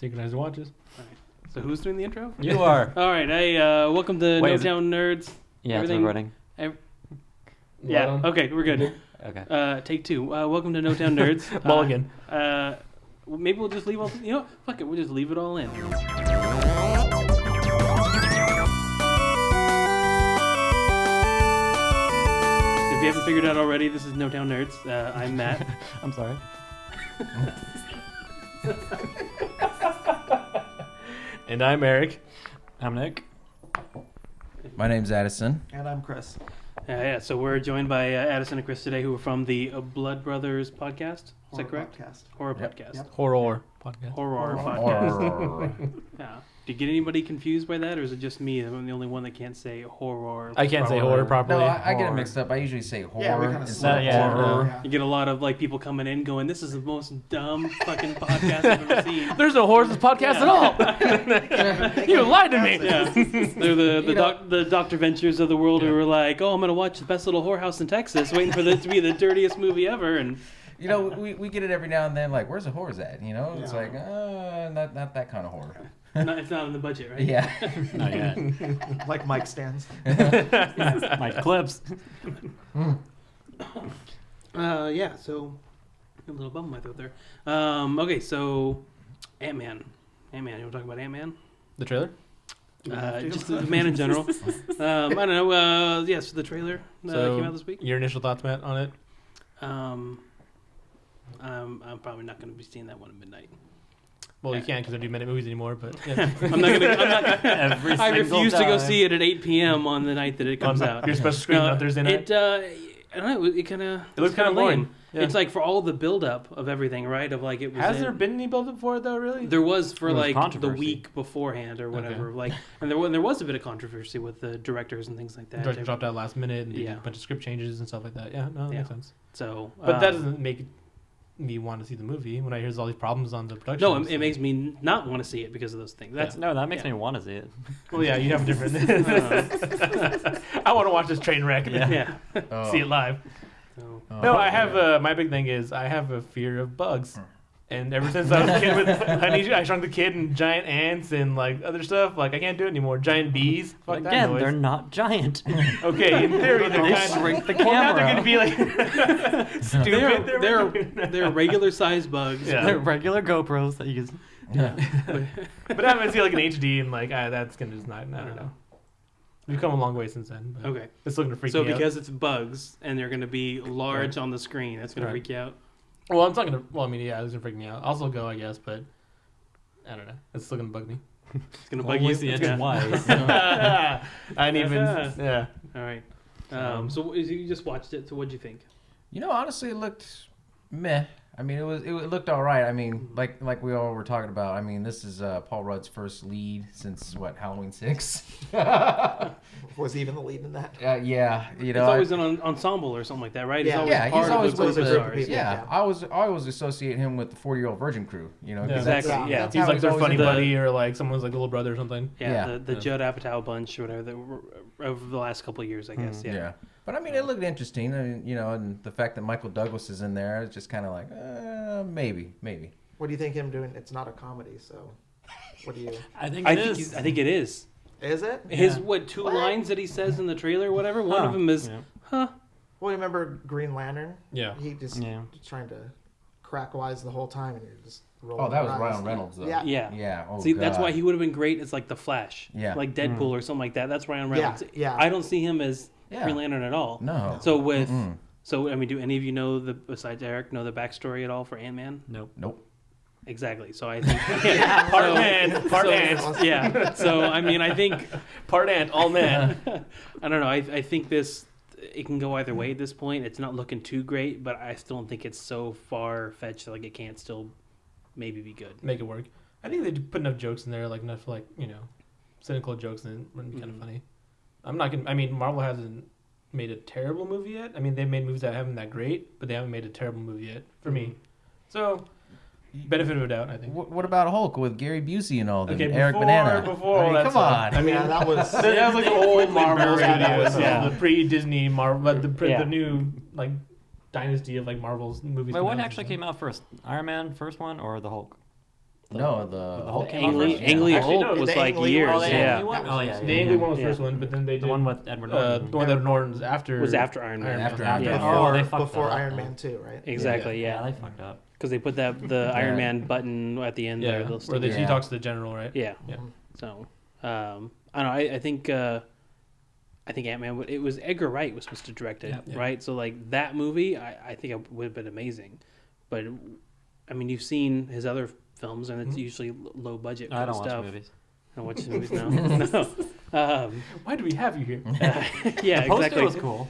Synchronized watches. All right. So who's doing the intro? You are. All right. Hey, welcome to NoTownNerds. Yeah, it's recording. Yeah. Okay, we're good. Okay. Take two. Welcome to NoTownNerds. Mulligan. Maybe we'll just leave all. You know what? Fuck it. We'll just leave it all in. If you haven't figured it out already, this is NoTownNerds. I'm Matt. I'm sorry. And I'm Eric. I'm Nick. My name's Addison. And I'm Chris. Yeah, so we're joined by Addison and Chris today, who are from the Blood Brothers podcast. Is that correct? Podcast. Horror Yep. podcast. Yep. Horror podcast. Horror podcast. Horror. Yeah. Do you get anybody confused by that, or is it just me? I'm the only one that can't say horror. I can't say horror properly. No, I get it mixed up. I usually say horror Yeah, we kinda instead of say horror. Yeah. You get a lot of like people coming in going, "This is the most dumb fucking podcast I've ever seen." There's no horror in this podcast at all. You lied to me. Yeah, they're the Dr. Ventures of the world who were like, "Oh, I'm gonna watch the best little whorehouse in Texas, waiting for it to be the dirtiest movie ever." And You know, we get it every now and then. Like, where's the horrors at? You know, it's Yeah. like, not that kind of horror. it's not in the budget, right? Yeah. Not yet. Like mic stands. My clips. Yeah. So a little bum in my throat there. Okay, so Ant-Man. You want to talk about Ant-Man? The trailer? Just the man in general. I don't know. Yes, the trailer came out this week. Your initial thoughts, Matt, on it? I'm probably not going to be seeing that one at midnight. Well, you can't because I don't do minute movies anymore, but yeah. I'm not gonna. Every I single refuse to go time. see it at 8 p.m. on the night that it comes out. Your special screen on Thursday night? I don't know. It kind of. It looks kind of lame. boring. Yeah. It's like for all the build-up of everything, right? Of like it was. Has there been any build-up for it, though, really? There was for There was like the controversy. week beforehand or whatever. Okay. Like, and there was a bit of controversy with the directors and things like that. Director dropped out last minute and did Yeah. a bunch of script changes and stuff like that. Yeah, no, that makes sense. So, But that doesn't make me want to see the movie when I hear there's all these problems on the production. No, it makes me not want to see it because of those things. That's No, that makes me want to see it. Well, yeah, you have a different. I want to watch this train wreck and yeah. see it live. So, No, I have my big thing is I have a fear of bugs, and ever since I was a kid with I Shrunk the Kid and giant ants and like other stuff, like I can't do it anymore. Giant bees, fuck that Again, noise. they're not giant. Okay, in theory they're They kind of shrink the Well, now they're camera. gonna be like stupid. they're regular sized bugs. Yeah. They're regular GoPros that you can... But I'm gonna see like an HD and like that's gonna just not. I don't know. We've come a long way since then. But Okay. it's looking to freak So me out. because it's bugs and they're going to be large on the screen, that's going Right. to freak you out. Well, it's not gonna. Well, I mean, yeah, it's gonna freak me out. I'll still go, I guess, but I don't know. It's still gonna bug me. It's going to bug Only you. see it Yeah. twice. I didn't even. Yeah. All right. So you just watched it. So what'd you think? You know, honestly, it looked meh. I mean, it looked all right. I mean, like we all were talking about. I mean, this is Paul Rudd's first lead since what, Halloween 6? Was he even the lead in that? Yeah, you know. It's always an ensemble or something like that, right? Yeah. It's He's always part of with the the stars. people. yeah. I always associate him with the 40-Year-Old Virgin Crew. You know, 'cause Yeah. that's- Exactly, yeah. that's He's how like their always funny been. buddy or like someone's like little brother or something. Yeah, Yeah. the Judd Apatow bunch or whatever that over the last couple of years, I guess. Yeah. Yeah. But I mean, it looked interesting. I mean, you know, and the fact that Michael Douglas is in there, it's just kind of like, maybe. What do you think him doing? It's not a comedy, so what do you? I think I it think is. I think it is. Is it? His Yeah. two lines that he says in the trailer, or whatever. One of them is, Yeah. "Huh." Well, remember Green Lantern? Yeah. He just Yeah. trying to crack wise the whole time, and you're just rolling. Oh, that was your eyes. Ryan Reynolds, though. Yeah. Yeah. Yeah. Oh, See, that's God. why he would have been great as like the Flash. Yeah. Like Deadpool or something like that. That's Ryan Yeah. Reynolds. Yeah. I don't see him as Yeah. Green Lantern at all. No. So with Mm-mm. so I mean, do any of you know besides Eric know the backstory at all for Ant-Man? Nope. Exactly. So I think Part man, part ant. Yeah. So I mean, I think Part ant, all man. I don't know. I think it can go either way at this point. It's not looking too great, but I still don't think it's so far fetched that like it can't still maybe be good. Make it work. I think they put enough jokes in there, like enough like cynical jokes, and it would be kind of funny. I'm not gonna. I mean, Marvel hasn't made a terrible movie yet. I mean, they've made movies that haven't been that great, but they haven't made a terrible movie yet for me. So, benefit of a doubt, I think. What about Hulk with Gary Busey and all them? Okay, Eric Banana. before I all mean, that come stuff. on. I mean, Yeah, that was. that was like the old Marvel buried it, Studios, yeah. the pre-Disney Marvel, but the Yeah. new like dynasty of like Marvel's movies. Wait, what actually came out first? Iron Man, first one, or the Hulk? No, The the whole Ang Lee- Lee, Ang Lee Actually, Holt no, was the like Ang Lee years. one- the Yeah, Ang Lee one? Oh, yeah. The Ang Lee one was the Yeah. first one, but then they did The one with Edward Norton. the one that Norton's after was after Iron Man. After Yeah. Iron Man. Oh, they Before, fucked before that up, Iron huh? Man 2, right? Exactly. Yeah, Yeah, they fucked up. because they put the Iron Man button at the end yeah, there. Those where stickers. he Yeah. talks to the general, right? Yeah. Yeah. So I don't know. I think Ant-Man. It was Edgar Wright was supposed to direct it, Yeah. right? So like that movie, I think it would have been amazing. But I mean, you've seen his other films, and it's usually low budget kind I of don't watch stuff. movies. I don't watch his movies now. No. Why do we have you here? Yeah, The poster exactly. was cool.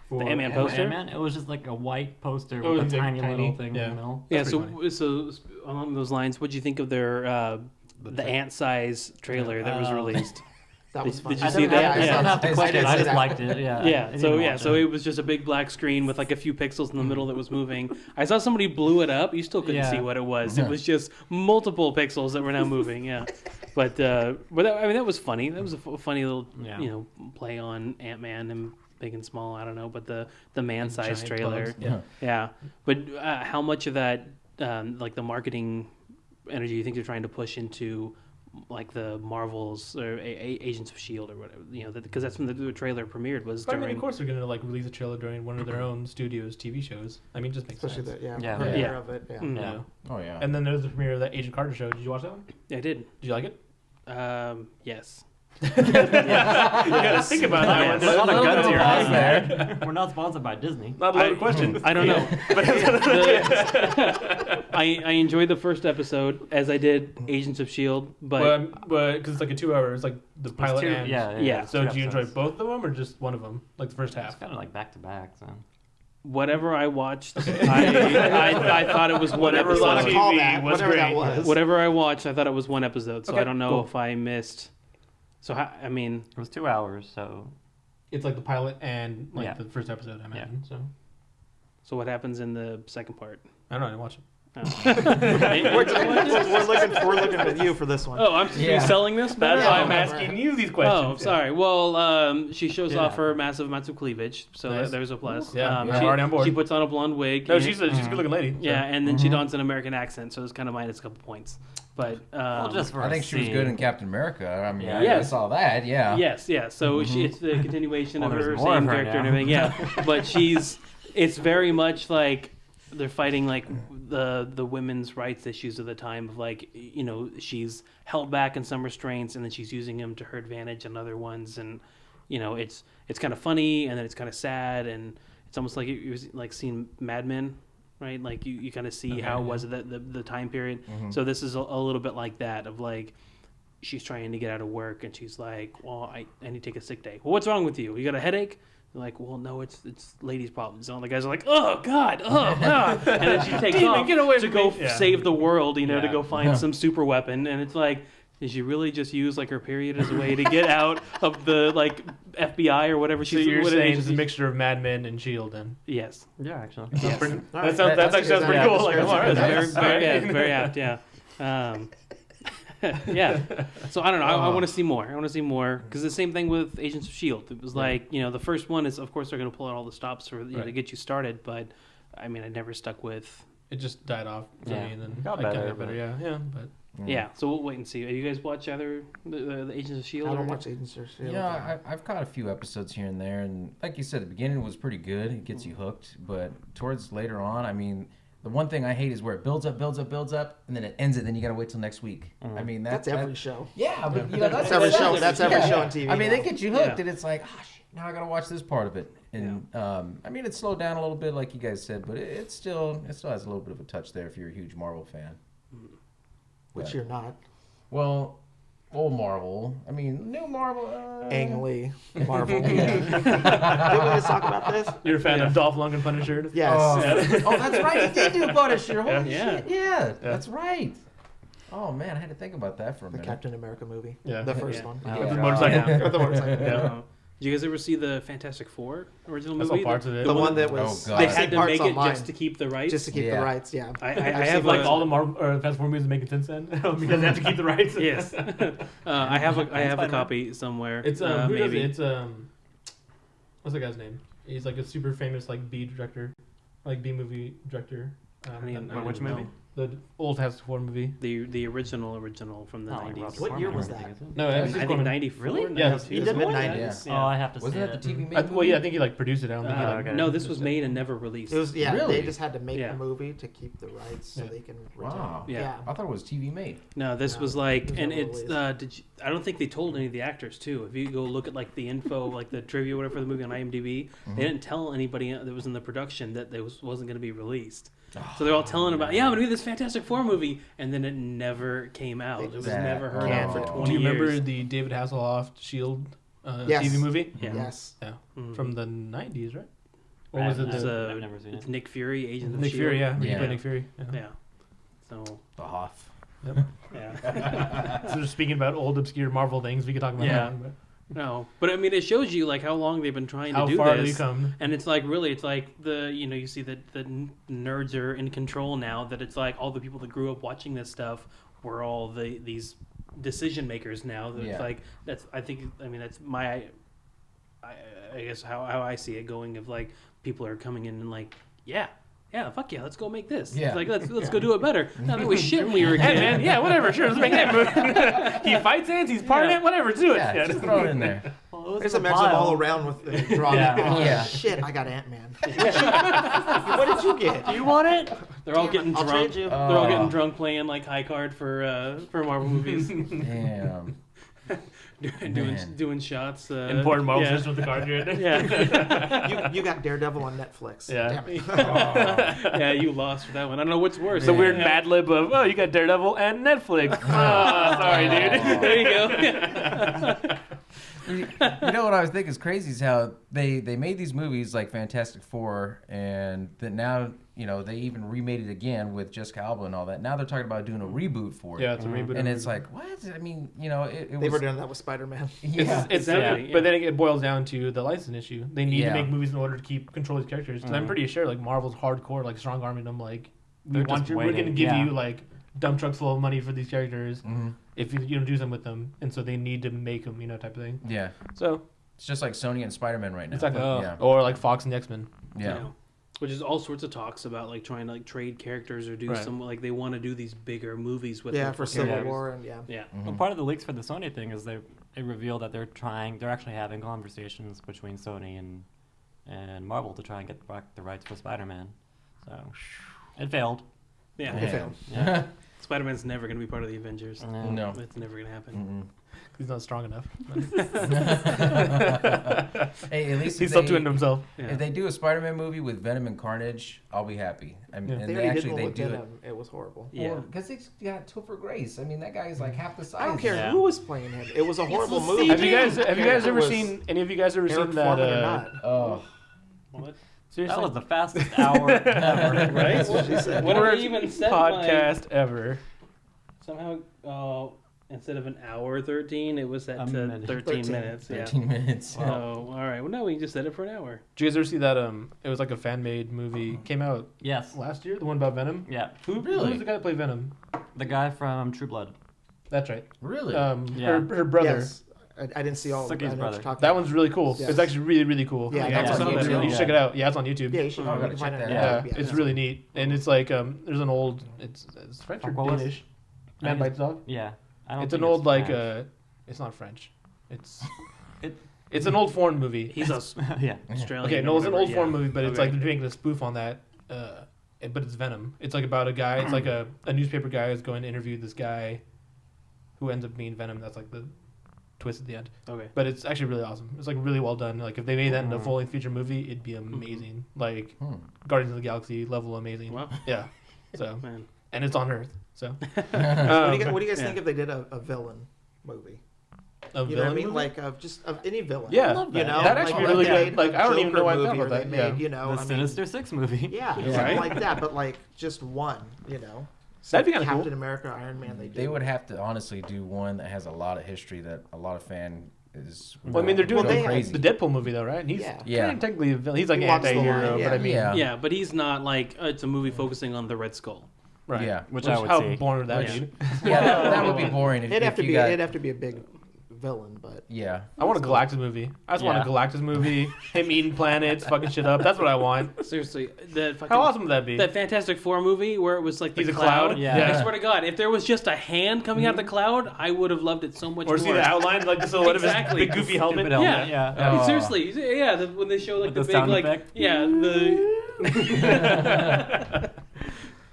For Ant-Man For poster? Ant-Man, it was just like a white poster Oh, with a it's like tiny tiny, little thing yeah. in the middle. Yeah. That's So pretty so along those lines, what do you think of their the ant size trailer that was released? That was fun. Did you see that? I Yeah. didn't have to I question did it. I see just that. liked it. Yeah. I Yeah, didn't so watch it was just a big black screen with like a few pixels in the middle that was moving. I saw somebody blew it up. You still couldn't Yeah. see what it was. It was just multiple pixels that were now moving. Yeah, but that was funny. That was a funny little Yeah. play on Ant-Man and big and small. I don't know, but the man-sized Giant trailer. bugs, Yeah. Yeah, but how much of that like the marketing energy you think they're trying to push into like the Marvels or Agents of Shield or whatever, because that's when the trailer premiered was But I mean, during. of course they're gonna like release a trailer during one of their own studios' TV shows. I mean, it just makes Especially sense. the Yeah. premiere Yeah. of it. Yeah. Mm. Yeah. Oh yeah. And And then there's the premiere of that Agent Carter show. Did you watch that one? Yeah, I did. Did you like it? Yes. You gotta think about that one. There's a lot of guns here. there. We're not sponsored by Disney. Not a lot of questions. I don't know. I enjoyed the first episode as I did Agents of Shield, but But because it's like a 2 hour, it's like the pilot and Yeah. So two did you enjoy episodes. both of them or just one of them, like the first It's half? kind of like back to back. So whatever I watched, I thought it was one Whatever was on episode. TV Call that, was whatever that great. was. Whatever I watched, I thought it was one episode, so Okay, I don't know cool. if I missed. So I mean, it was 2 hours. So It's like the pilot and like Yeah. the first episode. I imagine. So what happens in the second part? I don't know. I didn't watch it. We're looking at you for this one. Oh, I'm Yeah. selling this. That's Yeah. why I'm asking you these questions. Oh, sorry. Well, she shows Yeah. off her massive amounts of cleavage, so Nice. there's a plus. Yeah, she, I'm already on board. She puts on a blonde wig. No, and- she's a good looking lady. So. yeah, and then she dons an American accent, so it's kind of minus a couple points. But well, just for I a think she was scene. good in Captain America. I mean, Yeah. I Yes. saw that. Yeah. yes, yeah. So it's the continuation Well, of her there's more same of her character and now. everything. Yeah, but it's very much like they're fighting like the women's rights issues of the time of like she's held back in some restraints and then she's using them to her advantage in other ones, and it's kind of funny and then it's kind of sad, and it's almost like it was like seeing Mad Men, right? Like you kind of see how it was the time period. So this is a little bit like that of like she's trying to get out of work and she's like, well, I need to take a sick day. Well, what's wrong with you? You got a headache? They're like, well, no, it's ladies' problems. And all the guys are like, oh God, oh God. And then she takes Demon, off get away to from go me. Yeah. save the world, to Yeah. go find some super weapon. And it's like, did she really just use like her period as a way to get out of the like FBI or whatever So she's you're what saying agency- it's a mixture of Mad Men and Shield, then? Yes. Yeah, actually. Yes. All That right. sounds. That actually sounds pretty Yeah, cool. Like, that's all right, That's that's very apt, yeah. Yeah. So I don't know. I want to see more. I want to see more because the same thing with Agents of Shield. It was like the first one is of course they're going to pull out all the stops for to Right. get you started, but I mean I never stuck with. It just died off for Yeah. me, and then It got I got better, better. but- Yeah, but Yeah. So we'll wait and see. Have you guys watched either the Agents of Shield? I don't or- watch Agents of Shield. Yeah, I've caught a few episodes here and there, and like you said, the beginning was pretty good. It gets you hooked, but towards later on, I mean, the one thing I hate is where it builds up, and then it ends it. Then you got to wait till next week. I mean, that's every show. Yeah, but that's That's every show. That's every show on TV. I mean, now. they get you hooked, Yeah. and it's like, oh shit, now I got to watch this part of it. And I mean, it slowed down a little bit, like you guys said, but it still has a little bit of a touch there if you're a huge Marvel fan. which But- you're not. Well, old Marvel. I mean, new Marvel. Ang Lee, Marvel. Didn't we just talk about this? you're a fan of Dolph Lundgren Punisher? Yes. Oh, that's right. He did do Punisher. Holy Yeah. shit. Yeah, that's right. Oh, man. I had to think about that for a The minute. Captain America movie. Yeah. The first Yeah. one. Oh, With the God. motorcycle. With the motorcycle. Yeah. Did you guys ever see the Fantastic Four original I saw movie? parts of it. The one that was. Oh, God. They I've had seen to parts make it online, just to keep the rights. just to keep Yeah. the rights. Yeah. I I've have seen Like a- all the Marvel Fast Four movies making sense then because they have to keep the rights. Yes. I have a Spider-Man. copy somewhere. It's who does maybe. it? It's what's the guy's name? He's like a super famous like B director, like B movie director. don't even- I which don't know. movie? The old Fantastic Four movie. The original from the Not like 90s. Roger What year Corman was or anything, that? is it? No, I Fantastic think Four. 94. Really? Yeah. 92. He did Yeah. mid-90s. Oh, I have to Wasn't see that it. the TV made Well, movie? yeah, I think he like produced it. I don't think he Oh, like. okay. No, this was made and never released. It was they Really? just had to make Yeah. the movie to keep the rights so Yeah. they can retain. Wow. Yeah. I thought it was TV made. No, this No, was like, it was and never it's released. I don't think they told any of the actors too. If you go look at like the info, like the trivia, or whatever for the movie on IMDb, they didn't tell anybody that was in the production that it wasn't going to be released. So they're all telling about, yeah, I'm gonna do this Fantastic Four movie, and then it never came out. It was That- never heard of for Oh. 20 Do you remember years. the David Hasselhoff Shield Yes. TV movie? Yeah. Yes. Yeah, Mhm. from the 90s, right? Or I was it haven't- It's, the I've never seen it's it. Nick Fury, Agent of Nick Shield. Fury? Yeah, he Yeah. played Nick Fury. Yeah. Yeah. So The Hoff. yeah. So just speaking about old obscure Marvel things, we could talk about Yeah. that. But No, but I mean, it shows you like how long they've been trying to how do far this. do you come? And it's like really, it's like you see that the nerds are in control now. That it's like all the people that grew up watching this stuff were all these decision makers now. That Yeah. It's like that's that's my I guess how I see it going of like people are coming in and like fuck yeah, let's go make this. Yeah. It's like let's go do it better. Now that was shit when we were a Hey kid. man, yeah, whatever, sure, let's make that movie. He fights ants, he's part of Yeah. it, whatever, do it. Yeah, just throw it in there. Well, it was I just in the imagine them pile. all around with the drawing. Yeah. Oh, Yeah. shit, I got Ant-Man. What did you get? Do you want it? They're all Damn it, getting I'll drunk. trade you. They're all Oh. getting drunk playing like high card for Marvel movies. Damn. doing shots. Important Marvel yeah. just with the card here. Yeah. You got Daredevil on Netflix. Yeah. Damn it. Yeah, you lost for that one. I don't know what's worse. The weird Yeah. Mad Lib of, oh, you got Daredevil and Netflix. Oh, sorry, dude. There you go. You know what I was thinking is crazy is how they made these movies like Fantastic Four, and that now they even remade it again with Jessica Alba and all that. Now they're talking about doing a reboot for it. Yeah, it's a reboot. And it's like, what? I mean, it They was. were doing that with Spider-Man. Yeah. It's Exactly, yeah. But then it boils down to the license issue. They need Yeah. to make movies in order to keep control of these characters. Because I'm pretty sure like Marvel's hardcore, like strong arming them. Like They're just we're going to waiting, give yeah. you like dump trucks full of money for these characters Mhm. if you don't do something with them, and so they need to make them, type of thing. Yeah. So It's just like Sony and Spider-Man right now. exactly, Yeah. or like Fox and X-Men. Yeah. Which is all sorts of talks about like trying to like trade characters or do Right. some like they want to do these bigger movies with Yeah, them for Civil characters. War and yeah. Yeah. Well, part of the leaks for the Sony thing is they reveal that they're actually having conversations between Sony and Marvel to try and get back the rights for Spider-Man. So it failed. Yeah. It failed. Yeah. Spider-Man's never going to be part of the Avengers. No. It's never going to happen. He's not strong enough. Hey, at least He's if still they, doing it himself. Yeah. if they do a Spider-Man movie with Venom and Carnage, I'll be happy. I mean, Yeah. and They they already actually did they one with do it. Venom. It was horrible. Yeah. Because they got Topher Grace. I mean, that guy is like half the size. I don't care Yeah. who was playing him. It was a horrible the movie. Have you guys It ever was seen any of you guys ever Eric seen that? Foreman or not? Oh, What? Seriously, That was the fastest hour ever. Right? That's what she said. What Worst we even said podcast ever. somehow instead of an hour 13, it was set A to minute. 13 13. minutes. 13 minutes. Yeah. So, all right. Well, no, we just said it for an hour. Did you guys ever see that? It was like a fan made movie. Came out Yes. last year. The one about Venom. Yeah. Who Really? was the guy that played Venom? The guy from True Blood. That's right. Really? Yeah. Her brother. Yes. I didn't see all of it. Suki's I know what brother. you're talking That about. one's really cool. Yes. It's actually really, really cool. Yeah, that's I saw on that. YouTube. You should check it out. Yeah, it's on YouTube. Yeah, you should. Oh, I you gotta can check find it that on out. YouTube. It's really neat, and it's like there's an old. It's French or What was it? Danish. Man I Bites Dog. Yeah. I don't It's think an old like French. It's not French. It's It- it's an old foreign movie. He's a yeah. Australian. Okay, or no, it's an whatever, old yeah. foreign movie, but it's Okay. like they're making a spoof on that. But it's Venom. It's like about a guy. It's like a newspaper guy who's going to interview this guy, who ends up being Venom. That's like the twist at the end. Okay. But it's actually really awesome. It's like really well done. Like if they made that into a full-length feature movie, it'd be amazing. Like Guardians of the Galaxy level amazing. Wow. Yeah. So Man. and it's on Earth. So What do you guys yeah. think if they did a villain movie? a You know what I villain mean? movie? Like just of any villain. Yeah. love You that. know, That'd actually be like really they good. made Like, a I don't even Joker know why I thought movie, or about they that, yeah. made, you know, The I mean, Sinister Six movie. yeah, Right? something like that. But like just one, you know. That'd be kinda cool. Captain America, Iron Man. They would have to honestly do one that has a lot of history that a lot of fan is. Well, I mean, they're doing Well, they- the Deadpool movie though, right? And he's Yeah. Yeah. kind of technically a villain. He's like He an walks the anti-hero, line, but I yeah. mean, Yeah. Yeah, but he's not like it's a movie focusing on the Red Skull. right? Yeah. Which I would how see. boring would that Yeah. be? Yeah, that would be boring if, It'd have if to you be. got. It'd have to be a big villain, but Yeah. I want a Galactus movie. I just want a Galactus movie. Him eating planets, fucking shit up. That's what I want. Seriously, that fucking, How awesome would that be? that Fantastic Four movie where it was like the He's a cloud. cloud? Yeah. I swear to God, if there was just a hand coming out of the cloud, I would have loved it so much Or more. see the outline, like the silhouette Exactly. of his big goofy helmet. Stupid helmet, Yeah. yeah. Oh. Seriously, yeah. When they show like With the the big sound like effect.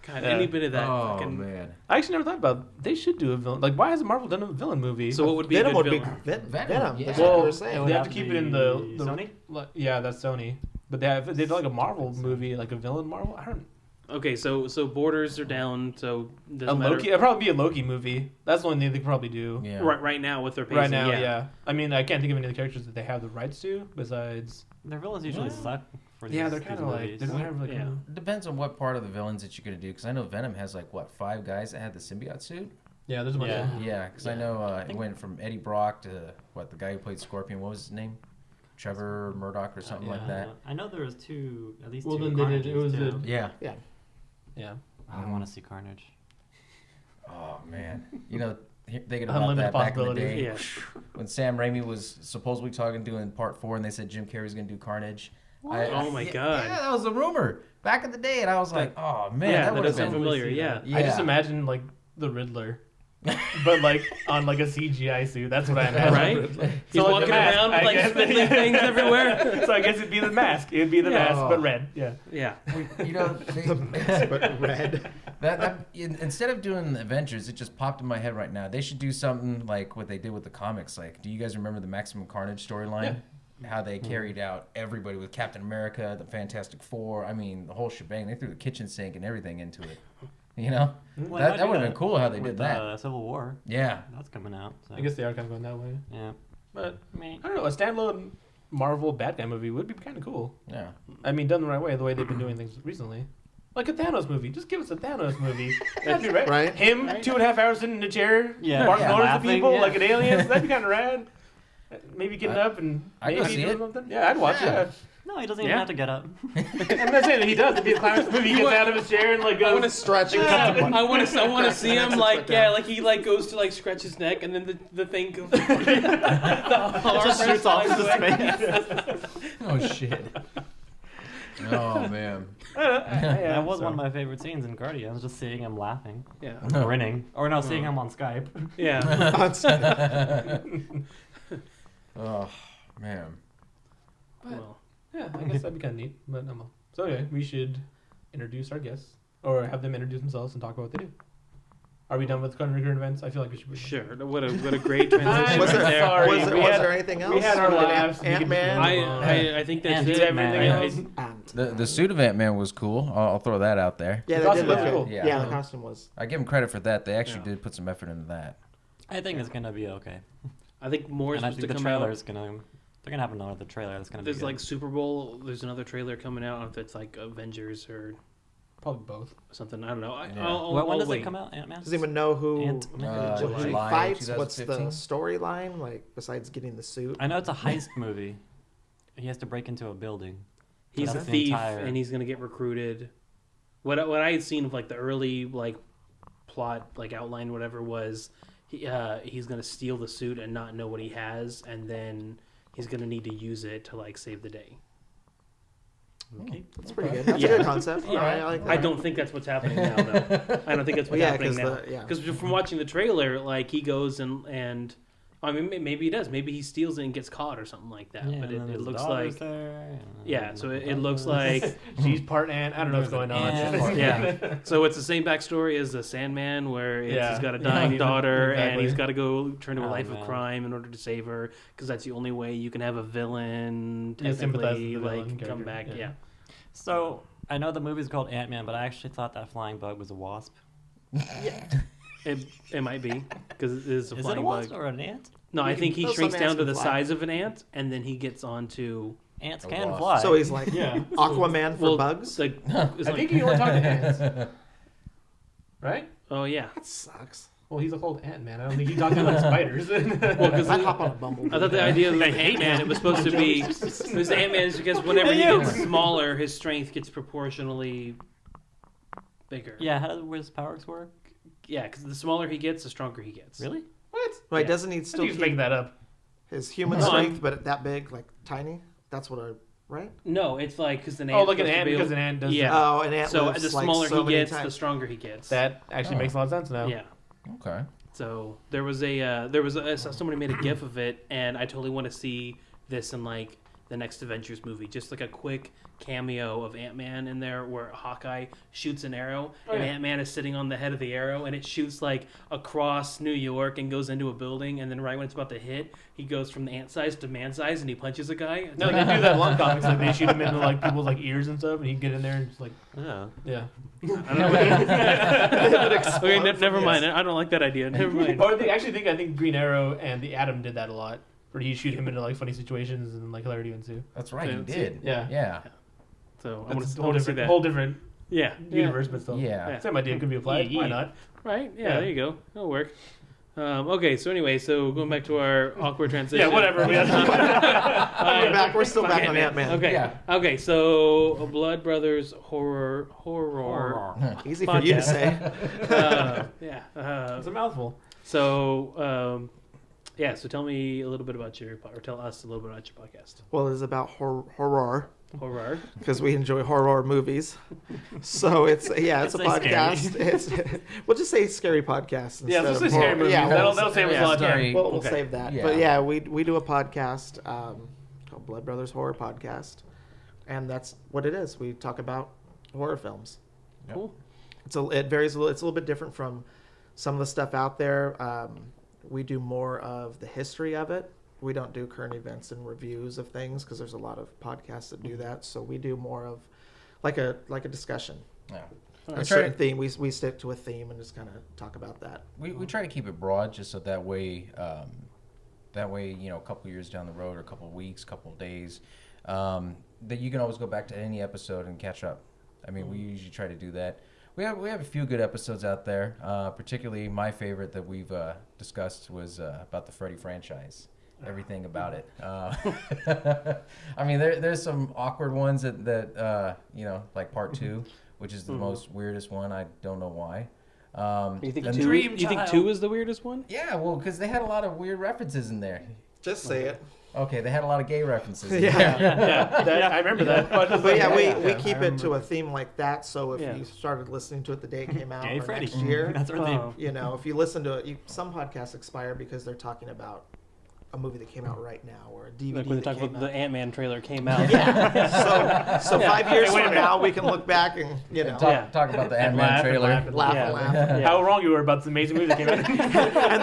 God, Yeah. any bit of that. Oh fucking... man. I actually never thought about they should do a villain. Like, why hasn't Marvel done a villain movie? So what would be Venom a would good be villain? Venom. yeah. That's Well, what you were It saying. would They have to keep it in the Sony? Yeah, that's Sony. But they did like a Marvel movie, like a villain Marvel. I don't. Okay, so borders are down. So A doesn't matter. Loki. It'd probably be a Loki movie. That's the only thing they could probably do. Yeah. Right now with their pacing, Right now, yeah. I mean, I can't think of any of the characters that they have the rights to besides. Their villains usually Yeah. suck. For Yeah, these, they're these kind of like movies. they don't have like. Yeah. It depends on what part of the villains that you're gonna do. Because I know Venom has like what 5 guys that had the symbiote suit. Yeah, there's a bunch. Yeah. Of, Yeah, because I know it went from Eddie Brock to what the guy who played Scorpion. What was his name? Trevor Murdoch or something like that. I know there was at least Well, two then they did- Carnages, it was too. Yeah. Yeah. yeah. I want to see Carnage. Oh man. You know, thinking about Unlimited that back in the possibilities. day Yeah. when Sam Raimi was supposedly doing part 4, and they said Jim Carrey's gonna do Carnage. Oh my God. Yeah, that was a rumor back in the day, and I was like, oh man, Yeah, that that would does have sound been. familiar. Yeah. Yeah. I just imagine like the Riddler, but like on like a CGI suit. That's what I imagine. Right? He's So, like, walking the mask, around with I like guess. spindly things everywhere. So I guess it'd be the mask. It'd be the Yeah. mask, but red. Yeah. Yeah. You know, But red. instead of doing the Avengers, it just popped in my head right now. They should do something like what they did with the comics. Like, do you guys remember the Maximum Carnage storyline? How they carried out everybody with Captain America, the Fantastic Four. I mean, the whole shebang. They threw the kitchen sink and everything into it. You know, Well, that imagine would have been cool how they with did that. Civil War. Yeah. That's coming out. So. I guess they are kind of going that way. Yeah. But I mean, I don't know. A standalone Marvel bad guy movie would be kind of cool. Yeah. I mean, done the right way, the way they've been doing things recently. Like a Thanos movie. Just give us a Thanos movie. That'd be right. Right. Him, Right. 2.5 hours sitting in a chair, Yeah. barking Yeah. orders to Laughing, people yeah. like an alien. That'd be kind of rad. Maybe getting up and I'd go maybe see doing it. something. Yeah, I'd watch Yeah. it. no, he doesn't even Yeah. have to get up. I'm not saying that he does. It'd be a climax movie. He gets out of his chair and like I want to goes. Stretch and Yeah, cut I want to see him Connects like it down. like he like goes to like scratch his neck and then the thing goes. the arm Just shoots off flies into away. space. Oh shit. Oh man. That was one of my favorite scenes in Guardians, just seeing him laughing, Yeah. grinning, or no, seeing him on Skype. Yeah. Oh man. Well, Yeah, I guess that'd be kind of neat. But no. So anyway, we should introduce our guests or have them introduce themselves and talk about what they do. Are we done with current events? I feel like we should. sure. What a great transition. Was right there, there. Sorry, was, we was had- there anything else? we had our Did laughs. We could Ant-Man? I think that's And it. everything I- else. Ant. The suit of Ant-Man was cool. I'll throw that out there. Yeah, The they costume did look was good. cool. Yeah, Yeah. the costume was. I give them credit for that. They actually Yeah. did put some effort into that. I think it's gonna be okay. I think more is And I supposed think to the come out. trailer's gonna. They're gonna have another trailer that's gonna be There's good. like Super Bowl. There's another trailer coming out. I don't know if it's like Avengers or Probably both. something. I don't know. Yeah. when does wait. it come out? Ant-Man? Doesn't even know who Ant-Man. who he July fights. What's the 2015? storyline like besides getting the suit? I know it's a heist movie. He has to break into a building. He's a That's the thief entire- and he's gonna get recruited. What I had seen of like the early like plot like outline whatever was he's gonna steal the suit and not know what he has and then he's gonna need to use it to like save the day. Okay. That's pretty good. That's Yeah. a good concept. Yeah, I like that. I don't think that's what's happening now though. I don't think that's what's Yeah, happening 'cause now. the- yeah. Because from watching the trailer, like he goes and I mean maybe he does. Maybe he steals it and gets caught or something like that. Yeah, but and then it his looks daughter's like there, and yeah. then So the it looks daughter's- like She's part ant. I don't know what's going on. ant. yeah. So it's the same backstory as the Sandman, where Yeah. he's got a Yeah, dying he's daughter, and exactly. he's got to go turn to a Oh, life man. of crime in order to save her, because that's the only way you can have a villain Yeah, sympathize with technically the villain like come character, back. yeah. Yeah. So I know the movie's called Ant-Man, but I actually thought that flying bug was a wasp. It might be because it is a Is it flying a wasp bug. or an ant? No, I think he Some shrinks ants down to can the fly. size of an ant, and then he gets onto. Ants A can wasp. fly. So he's like Yeah. Aquaman for well, bugs. Like, it's I like, think you only talk to ants. Right? oh yeah. That sucks. Well, he's a whole ant man. I don't think he talks to like spiders. Well, because I'd hop on a bumblebee. I thought the idea of the Ant-Man, it was supposed to be, it was Ant-Man is because whenever he Hey, you! gets smaller, his strength gets proportionally bigger. Yeah, how does his powers work? Yeah, because the smaller he gets, the stronger he gets. Really? what? Wait, Yeah. doesn't he I still think he's keep, making that up. His human No, strength, but that big, like tiny. That's what right? No, it's like because an ant. Oh, like an supposed to ant be able- because an ant does. Yeah. Oh, an ant So lives, the like, smaller so he many gets, the times. stronger he gets. That actually makes a lot of sense now. Yeah. Okay. So somebody made a GIF of it, and I totally want to see this in like the next Avengers movie. Just like a quick cameo of Ant-Man in there, where Hawkeye shoots an arrow, and Ant-Man is sitting on the head of the arrow, and it shoots like across New York and goes into a building, and then right when it's about to hit, he goes from the ant size to man size, and he punches a guy. It's No, like, they do that in long comics. Like they shoot him into like people's like ears and stuff, and he can get in there and just like Yeah. yeah. I don't know. Okay, never mind. I don't like that idea. Never mind. Or I think Green Arrow and the Atom did that a lot, where he shoot him into like funny situations and like hilarity ensues. That's right. So He it's- did. Yeah. Yeah. So I That's want to see that. whole different Yeah. universe, but still. Yeah. Same idea could be applied. Yeah, Why yeah. not? Right? Yeah, Yeah. there you go. That'll work. Okay, so anyway, going back to our awkward transition. Yeah, whatever. We're back. We're still back on Ant-Man. Okay. Yeah. Okay, so Blood Brothers horror. Easy for you to say. Yeah. It's a mouthful. So tell me a little bit about or tell us a little bit about your podcast. Well, it's about horror Horror. because we enjoy horror movies. So it's a podcast. We'll just say scary podcast. Yeah, instead let's of say scary horror. movies. Yeah, That'll save us a lot of time. scary. we'll Okay. save that. Yeah. But yeah, we do a podcast called Blood Brothers Horror Podcast, and that's what it is. We talk about horror films. Cool. It varies a little. It's a little bit different from some of the stuff out there. We do more of the history of it. We don't do current events and reviews of things because there's a lot of podcasts that do that. So we do more of like a discussion. Yeah. A certain theme. We stick to a theme and just kind of talk about that. We try to keep it broad just so that way a couple years down the road or a couple of weeks, couple of days, that you can always go back to any episode and catch up. I mean, we usually try to do that. We have a few good episodes out there. Particularly my favorite that we've discussed was about the Freddy franchise. Everything about it. I mean, there's some awkward ones that like part 2, which is the most weirdest one. I don't know why. You think and- two? Dream You think Child. 2 is the weirdest one? Yeah, well, because they had a lot of weird references in there. Just say it. Okay, they had a lot of gay references. In Yeah. Yeah, I remember that. But yeah, we I keep it to remember. a theme like that. So if Yeah. you started listening to it the day it came out Gay or Freddy. next year, That's our theme. Oh. if you listen to it, some podcasts expire because they're talking about a movie that came out right now or a DVD Like when they that talk came about the out. Ant-Man trailer came out. So 5 years Hey, wait a from minute. now, we can look back and Talk about the And Ant-Man laugh and trailer. laugh and laugh Yeah. and laugh. Yeah. How wrong you were about this amazing movie that came out. And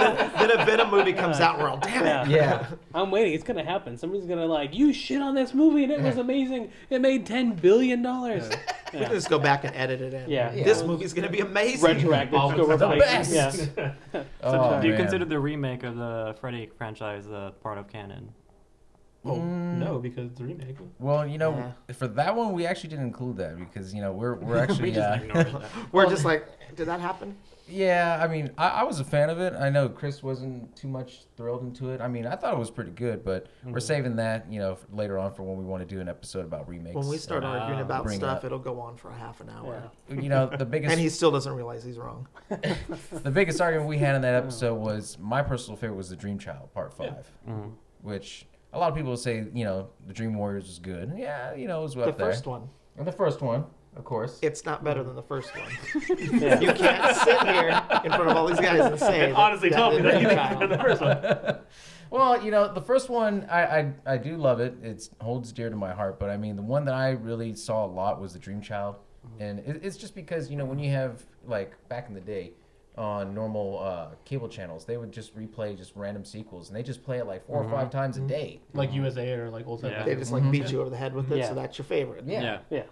then a Venom movie comes out. We're all damn it. Yeah. I'm waiting. It's gonna happen. Somebody's gonna you shit on this movie and it was amazing. It made $10 billion. We can just go back and edit it in. Yeah. This movie's gonna be amazing. Retroactive. Just go The replace it. best. Yeah. Oh, Do you man. consider the remake of the Freddy franchise part of canon? Oh, no, because it's a remake. Well, for that one, we actually didn't include that because we're actually We just ignored that. We're just like, did that happen? yeah. I mean, I was a fan of it. I know Chris wasn't too much thrilled into it. I mean, I thought it was pretty good, but we're saving that for later on for when we want to do an episode about remakes. When we start arguing about bring it stuff, up. it'll go on for a half an hour. The biggest And he still doesn't realize he's wrong. the biggest argument we had in that episode was my personal favorite was the Dream Child Part 5, which a lot of people say the Dream Warriors was good. Yeah, it was The up there. first one. And the first one, of course. It's not better than the first one. Yeah. You can't sit here in front of all these guys and say that, Honestly, tell me that you think Child. the first one. Well, the first one, I do love it. It holds dear to my heart. But I mean, the one that I really saw a lot was the Dream Child, and it's just because when you have back in the day on normal cable channels, they would just replay just random sequels, and they just play it 4 or 5 times a day. Like USA or old time. Yeah. They just beat you over the head with it, Yeah. so that's your favorite. Yeah. Yeah.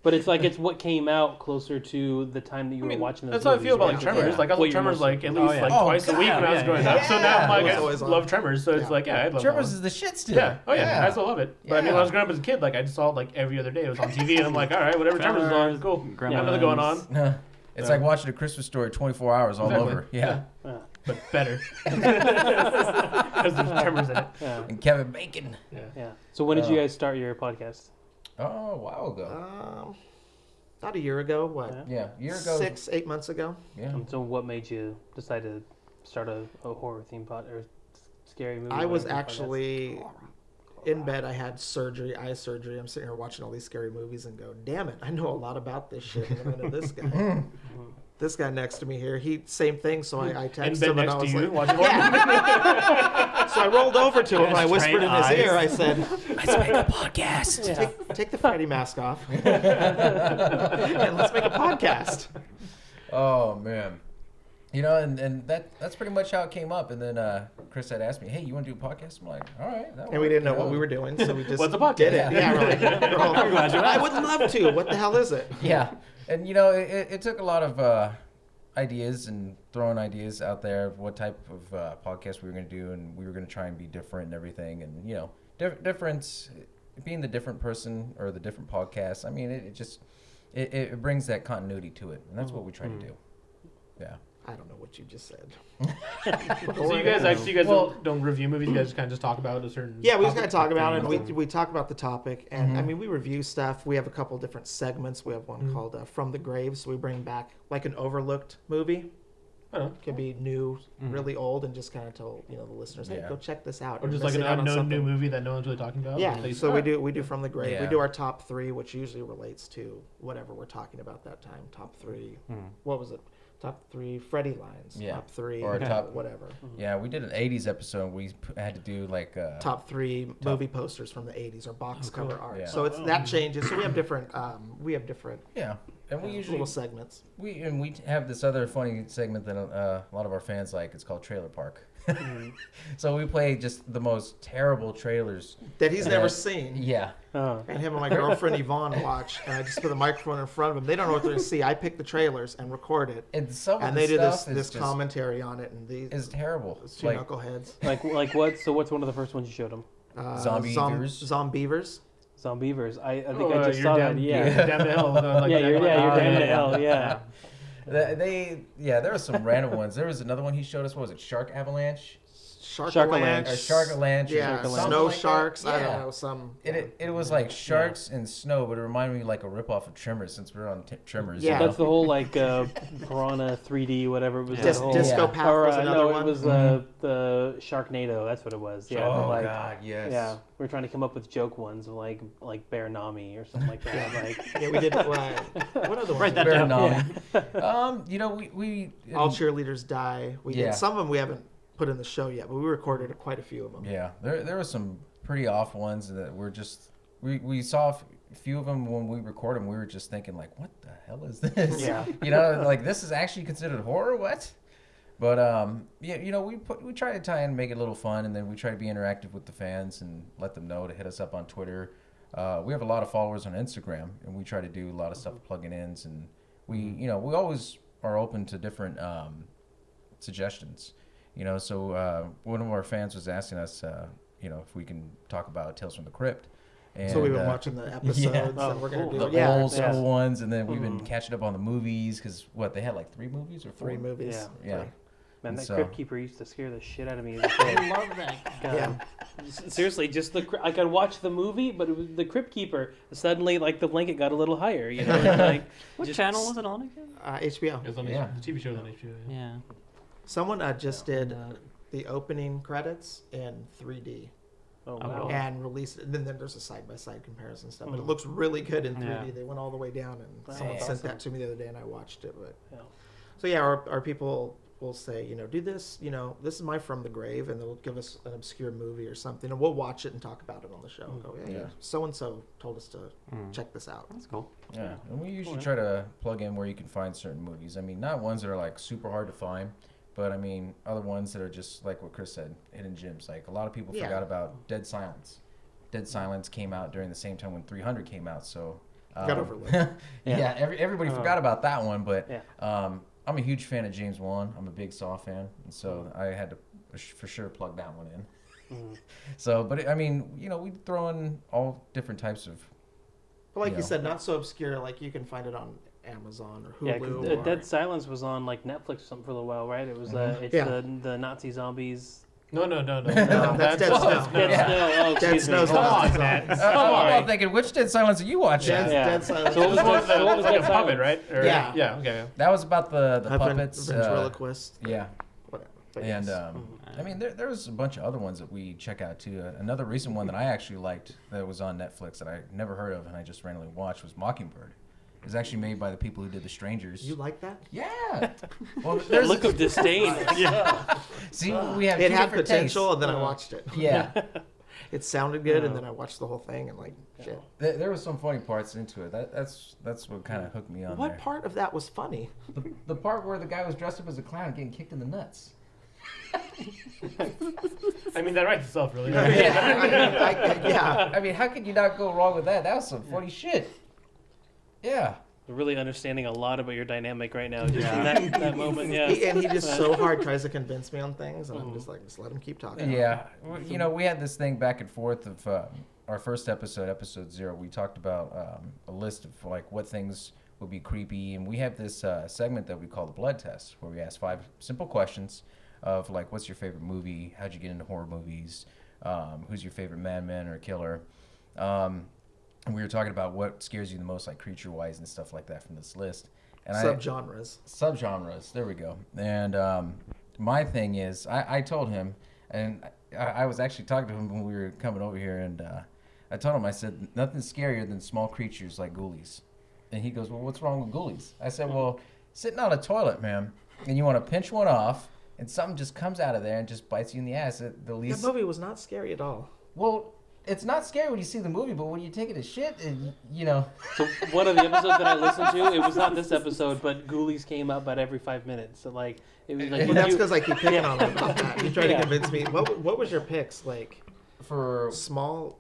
But it's what came out closer to the time that you were watching those That's how I feel about movies, Tremors. Yeah. Like I saw What you're Tremors most- at least yeah. twice a week when I was yeah, growing yeah. up. So now I'm It was I always on. love Tremors. So it's Yeah. I love Tremors that is the shit still. one. Yeah. I still love it. But I mean, when I was growing up as a kid, I just saw it every other day. It was on TV, and I'm like, all right, whatever Tremors is on, cool. Gremlins. Yeah, nothing going on. It's like watching a Christmas Story 24 hours all Exactly. over. Yeah. Yeah. But better because there's Tremors in it. Yeah. And Kevin Bacon. Yeah. So when did you guys start your podcast? Oh, a while ago. About a year ago, what? Yeah. Yeah, a year ago. 6-8 months ago. Yeah. So what made you decide to start a horror theme scary movie. I was whatever, actually in bed. I had surgery, eye surgery. I'm sitting here watching all these scary movies and go, damn it, I know a lot lot this shit. And I know this guy. This guy next to me here, he same thing. So I texted him and I was like, So I rolled over to him and I whispered in his ear. I said, Let's make a podcast. take the Freddy mask off and let's make a podcast. Oh man. You know, and that's pretty much how it came up. And then Chris had asked me, "Hey, you want to do a podcast?" I'm like, "All right." And we didn't know what we were doing, so we just What's a podcast? did it. Yeah, we're like, I'm glad you I would love to. What the hell is it? Yeah, and you know, it took a lot of ideas and throwing ideas out there of what type of podcast we were going to do, and we were going to try and be different and everything, and you know, difference, being the different person or the different podcast. I mean, it brings that continuity to it, and that's what we try to do. Yeah. I don't know what you just said. So you guys don't review movies. You guys kind of just talk about a certain. Yeah, we just topic? kind of talk about it. And we talk about the topic, and I Mhm. mean, we review stuff. We have a couple different segments. We have one called "From the Grave," so we bring back like an overlooked movie. I don't know. Could be new, really old, and just kind of tell the listeners, "Hey, Yeah. go check this out." Or You're just like an missing out on unknown new something. movie that no one's really talking about. Yeah, Like, so "All right." we do From the Grave. We Yeah. do our top 3, which usually relates to whatever we're talking about that time. Top 3. What was it? Top 3 Freddy lines. Yeah. Top 3 Or top- whatever. Yeah, we did an '80s episode. We had to do like Top 3 movie posters from the 80s or box cover art. Yeah. So it's that changes. So we have different yeah, and we usually little segments. we have this other funny segment that a lot of our fans like. It's called Trailer Park. So we play just the most terrible trailers That he's never that- seen. Yeah. Oh. And him and my girlfriend Yvonne watch, and I just put the microphone in front of them. They don't know what they're going to see. I pick the trailers and record it, And some of and the they do stuff this is just commentary on it, and these is terrible. it's two Like knuckleheads. Like what? So what's one of the first ones you showed him? Zombievers. Zombievers. Zombievers. I think Oh, I just you're saw down, that. Yeah. Down the hill. Like Yeah, you're down to yeah. hell. Yeah. there were some random ones. There was another one he showed us. What was it? Shark Avalanche Sharkalanche. or Sharkalanche? Yeah, or something snow like that? sharks. I Yeah. don't know some. It was like sharks and snow, but it reminded me like a ripoff of Trimmers, since we're on Trimmers. Yeah. you know? That's the whole like Piranha 3D whatever it was. Dis- that whole, Disco Yeah. Path or was another no, one. it was the Sharknado. That's what it was. Yeah. Oh like, God, yes. Yeah, we're trying to come up with joke ones of like Bear Nami or something like that. Like Yeah, we did. What other ones? Write that Bear down. Nami. You know, we All cheerleaders die. We Yeah. did some of them we haven't put in the show yet, but we recorded quite a few of them. Yeah, there were some pretty off ones that were just we saw a few of them when we record them. We were just thinking like, what the hell is this? Yeah. You know, like this is actually considered horror. What? But yeah, you know, we try to try and make it a little fun, and then we try to be interactive with the fans and let them know to hit us up on Twitter. We have a lot of followers on Instagram, and we try to do a lot of stuff with plug-in ins, and we always are open to different suggestions. You know, so one of our fans was asking us, if we can talk about Tales from the Crypt. And, So we've been watching the episodes, Oh, and we're gonna cool. do the old yeah. school ones, and then we've been catching up on the movies because they had like 3 movies or 4? 3 movies. Yeah. Yeah. Man, And that so- Crypt Keeper used to scare the shit out of me as a kid. I love that. God. Yeah. Seriously, just I could watch the movie, but it was the Crypt Keeper. Suddenly, like the blanket got a little higher. You know, it's like What just- channel was it on again? HBO. It was on Yeah. the TV show on HBO. Yeah. Yeah. Someone just did the opening credits in 3D Oh Oh, wow. cool. and released it. And then there's a side-by-side comparison stuff, but it looks really good in 3D. Yeah. They went all the way down, and That's someone sent awesome. that to me the other day, and I watched it. But Yeah. so yeah, our people will say, do this. This is my From the Grave, and they'll give us an obscure movie or something, and we'll watch it and talk about it on the show. Go, Yeah. so and so told us to check this out. That's cool. Yeah, and we usually Alright. try to plug in where you can find certain movies. I mean, not ones that are like super hard to find, but I mean other ones that are just like what Chris said, hidden gems. Like a lot of people Yeah. forgot about Dead Silence. Dead Silence came out during the same time when 300 came out, so Got overlooked. yeah, everybody forgot about that one, but Yeah. I'm a huge fan of James Wan. I'm a big Saw fan, and so I had to for sure plug that one in. So, but I mean, we throw in all different types of. But like Yeah. you said, not so obscure. Like you can find it on Amazon or Yeah, Hulu. 'cause or, Dead Silence was on like Netflix or something for a little while, right? It was it's Yeah. the Nazi zombies. No. that's Dead Snow. Dead Yeah. Snow. Oh, Dead excuse me. Snow's Come not on, Dead man. Snow. I'm all thinking, which Dead Silence are you watching? Dead, Yeah. Dead Silence. So what was that? So what was like Dead a puppet, Silence? right? Or, Yeah. Yeah. Okay. That was about the I've been puppets. ventriloquist. Yeah. Whatever. But And yes. I mean, there was a bunch of other ones that we check out too. Another recent one that I actually liked that was on Netflix that I never heard of and I just randomly watched was Mockingbird. It was actually made by the people who did The Strangers. You like that? Yeah. Well, The look of disdain. See, we have It two had different potential, tastes. and then I watched it. Yeah. It sounded good, and then I watched the whole thing, and like, shit. There was some funny parts into it. That's what kind of hooked me on What there. part of that was funny? The part where the guy was dressed up as a clown getting kicked in the nuts. I mean, that writes itself, really. Yeah. I mean, how could you not go wrong with that? That was some funny shit. Yeah. Really understanding a lot about your dynamic right now, just in that moment. Yeah. And he just so hard tries to convince me on things, and I'm just like, just let him keep talking. Yeah. Well, you know, we had this thing back and forth of our first episode 0. We talked about a list of like what things would be creepy, and we have this segment that we call the blood test, where we ask 5 simple questions of like, what's your favorite movie? How'd you get into horror movies? Who's your favorite madman or killer? And we were talking about what scares you the most, like creature-wise and stuff like that from this list. And Subgenres. Subgenres. There we go. And my thing is, I told him, and I was actually talking to him when we were coming over here, and I told him, I said, nothing's scarier than small creatures like ghoulies. And he goes, well, what's wrong with ghoulies? I said, well, sitting on a toilet, man, and you want to pinch one off, and something just comes out of there and just bites you in the ass. The least. That movie was not scary at all. Well, it's not scary when you see the movie, but when you take it as shit, and, you know. So one of the episodes that I listened to, it was not this episode, but Ghoulies came up about every 5 minutes. So like it was like Well, that's because I keep picking on him about that. You tried to Yeah. convince me. What was your picks like? For Small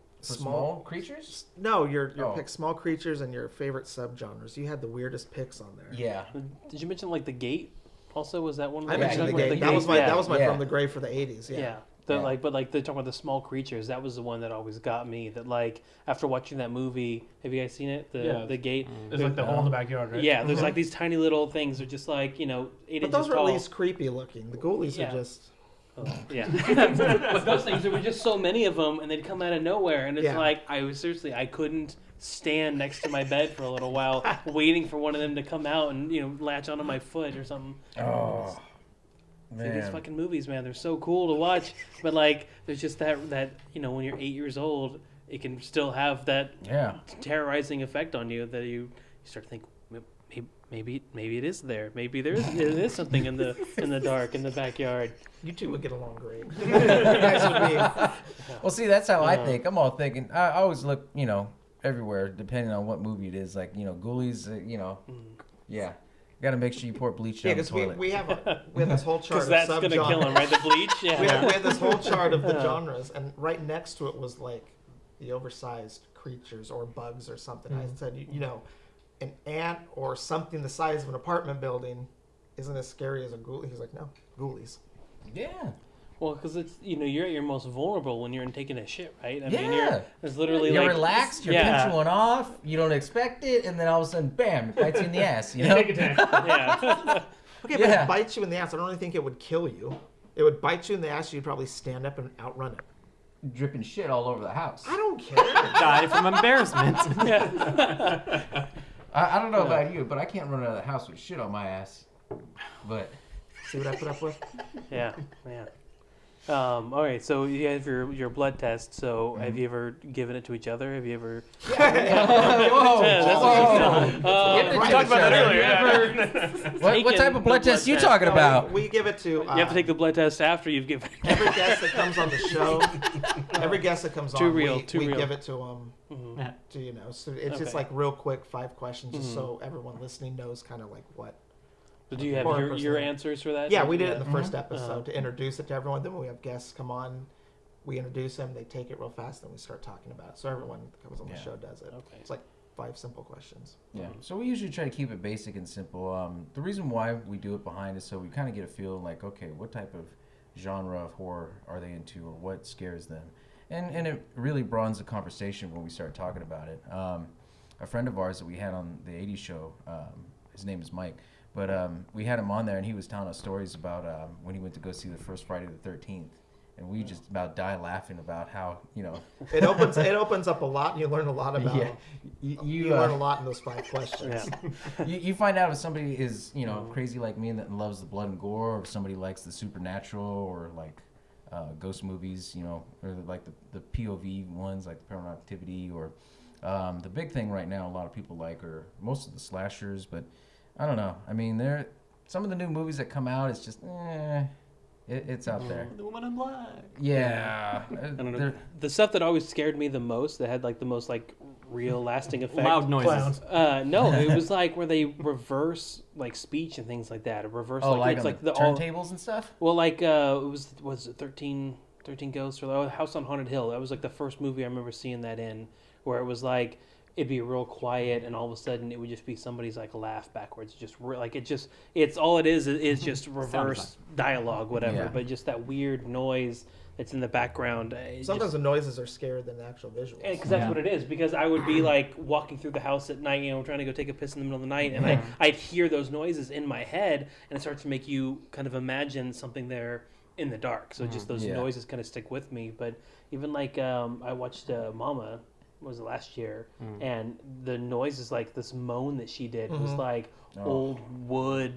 creatures? No, your Oh. picks, small creatures, and your favorite subgenres. You had the weirdest picks on there. Yeah. Did you mention like The Gate? Also, was that one? Of I the mentioned the Like Gate. That was my Yeah. From the Grave for the 80s. Yeah. Yeah. Yeah. But like they're talking about the small creatures. That was the one that always got me. That like after watching that movie, have you guys seen it? The Gate. There's like the hole in the backyard, right? Yeah, there's like these tiny little things. They're just like 8 But inches those were tall. at least creepy looking. The ghoulies Yeah. are just. Oh, yeah. But those things, there were just so many of them, and they'd come out of nowhere. And it's Yeah. like I couldn't stand next to my bed for a little while, waiting for one of them to come out and latch onto my foot or something. Oh, See, these man. fucking movies, man, they're so cool to watch. But like, there's just that when you're 8 years old, it can still have that Yeah. terrorizing effect on you that you start to think maybe it is there. Maybe there is something in the dark in the backyard. You two would get along great. You guys would be. Well, see, that's how I think. I'm all thinking. I always look, everywhere, depending on what movie it is. Like, ghoulies, yeah. Got to make sure you pour bleach Yeah, down the because toilet. we have this whole chart Because of that's gonna kill him, right? The bleach. Yeah. we had this whole chart of the genres, and right next to it was like the oversized creatures or bugs or something. I said, an ant or something the size of an apartment building isn't as scary as a ghoulie. He's like, no, ghoulies. Yeah. Well, because it's you're at your most vulnerable when you're taking a shit, right? I mean, Yeah. it's literally You're like relaxed, you're yeah. pinching one off, you don't expect it, and then all of a sudden, bam, it bites you in the ass, you know? Take a tank. Yeah. Okay, but Yeah. it bites you in the ass. I don't really think it would kill you. It would bite you in the ass. You'd probably stand up and outrun it. Dripping shit all over the house. I don't care. Die from embarrassment. I don't know about you, but I can't run out of the house with shit on my ass. But See what I put up with? Yeah. All right, so you have your blood test. So have you ever given it to each other? Have you ever? whoa, Yeah, that's what you Get the We talked about that earlier. What taken type of blood the test you test. talking about? We give it to. You have to take the blood test after you've given. Every guest that comes on the show, every guest that comes Too on, real, we too real. give it to them. So it's just Okay. like real quick 5 questions, just so everyone listening knows kind of like what. So do you have Or your personally. answers for that? Yeah, we did it in the first episode Uh-huh. to introduce it to everyone. Then when we have guests come on, we introduce them. They take it real fast, then we start talking about it. So everyone that comes on the Yeah. show does it. Okay. It's like 5 simple questions. Yeah. So we usually try to keep it basic and simple. The reason why we do it behind is so we kind of get a feel like, okay, what type of genre of horror are they into, or what scares them, and it really broadens the conversation when we start talking about it. A friend of ours that we had on the '80s show, his name is Mike, but we had him on there, and he was telling us stories about when he went to go see the first Friday the 13th, and we just about die laughing about how It opens up a lot, and you learn a lot about. Yeah. You learn a lot in those 5 questions. Yeah. you find out if somebody is crazy like me and that loves the blood and gore, or if somebody likes the supernatural or like ghost movies, or like the POV ones like Paranormal Activity, or the big thing right now a lot of people like are most of the slashers, but I don't know. I mean, some of the new movies that come out, it's just it's out there. The Woman in Black. Yeah. I don't know. The stuff that always scared me the most, that had like the most like real lasting effect. Loud noises. Clowns. No, it was like where they reverse like speech and things like that. Or reverse like it's on like the all turntables and stuff? well, like was it 13 Ghosts or House on Haunted Hill? That was like the first movie I remember seeing that in, where it was like it'd be real quiet and all of a sudden it would just be somebody's like laugh backwards, it's all it is just reverse dialogue, whatever. Yeah. But just that weird noise that's in the background. Sometimes the noises are scarier than the actual visuals. Because that's what it is. Because I would be like walking through the house at night, trying to go take a piss in the middle of the night, and I'd hear those noises in my head, and it starts to make you kind of imagine something there in the dark. So just those noises kind of stick with me. But even like I watched Mama, was it last year, and the noise is like this moan that she did was like old wood,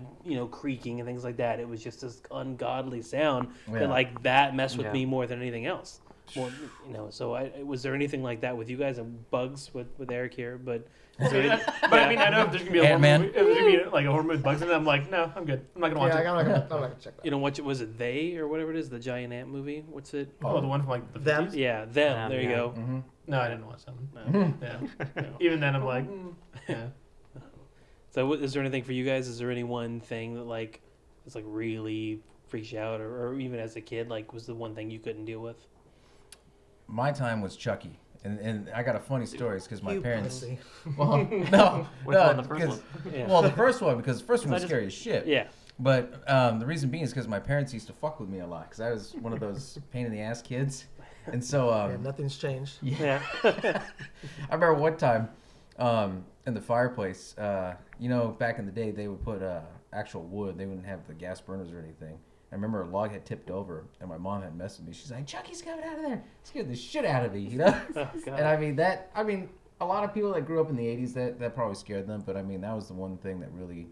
creaking and things like that. It was just this ungodly sound, and like that messed with me more than anything else. Well, so was there anything like that with you guys? And bugs with Eric here, but is there But I mean, I know if there's gonna be a horror Ant-Man. movie, if there's gonna be like a horror movie with bugs in it, I'm like, no, I'm good. I'm not gonna watch Yeah, it. I'm not gonna check that. you don't watch it? Was it They or whatever it is, the giant ant movie? What's it? Oh, the one from like the Them? 50s? Yeah, Them. There you Yeah. go. Mm-hmm. No, I didn't watch them. Yeah. Even then, I'm like, yeah. So is there anything for you guys? Is there any one thing that like is like really freaks you out, or even as a kid, like was the one thing you couldn't deal with? My time was Chucky. And I got a funny story because my You parents. pussy. Well, no, Which no, one, the first because- one? Yeah. Well, the first one because the first one was I just- scary as shit. Yeah. But the reason being is because my parents used to fuck with me a lot because I was one of those pain in the ass kids, and so Yeah, nothing's changed. Yeah. I remember one time in the fireplace. Back in the day they would put actual wood. They wouldn't have the gas burners or anything. I remember a log had tipped over, and my mom had messed with me. She's like, "Chucky's coming out of there!" Scared the shit out of me, Oh, God. And I mean, a lot of people that grew up in the '80s that probably scared them. But I mean, that was the one thing that really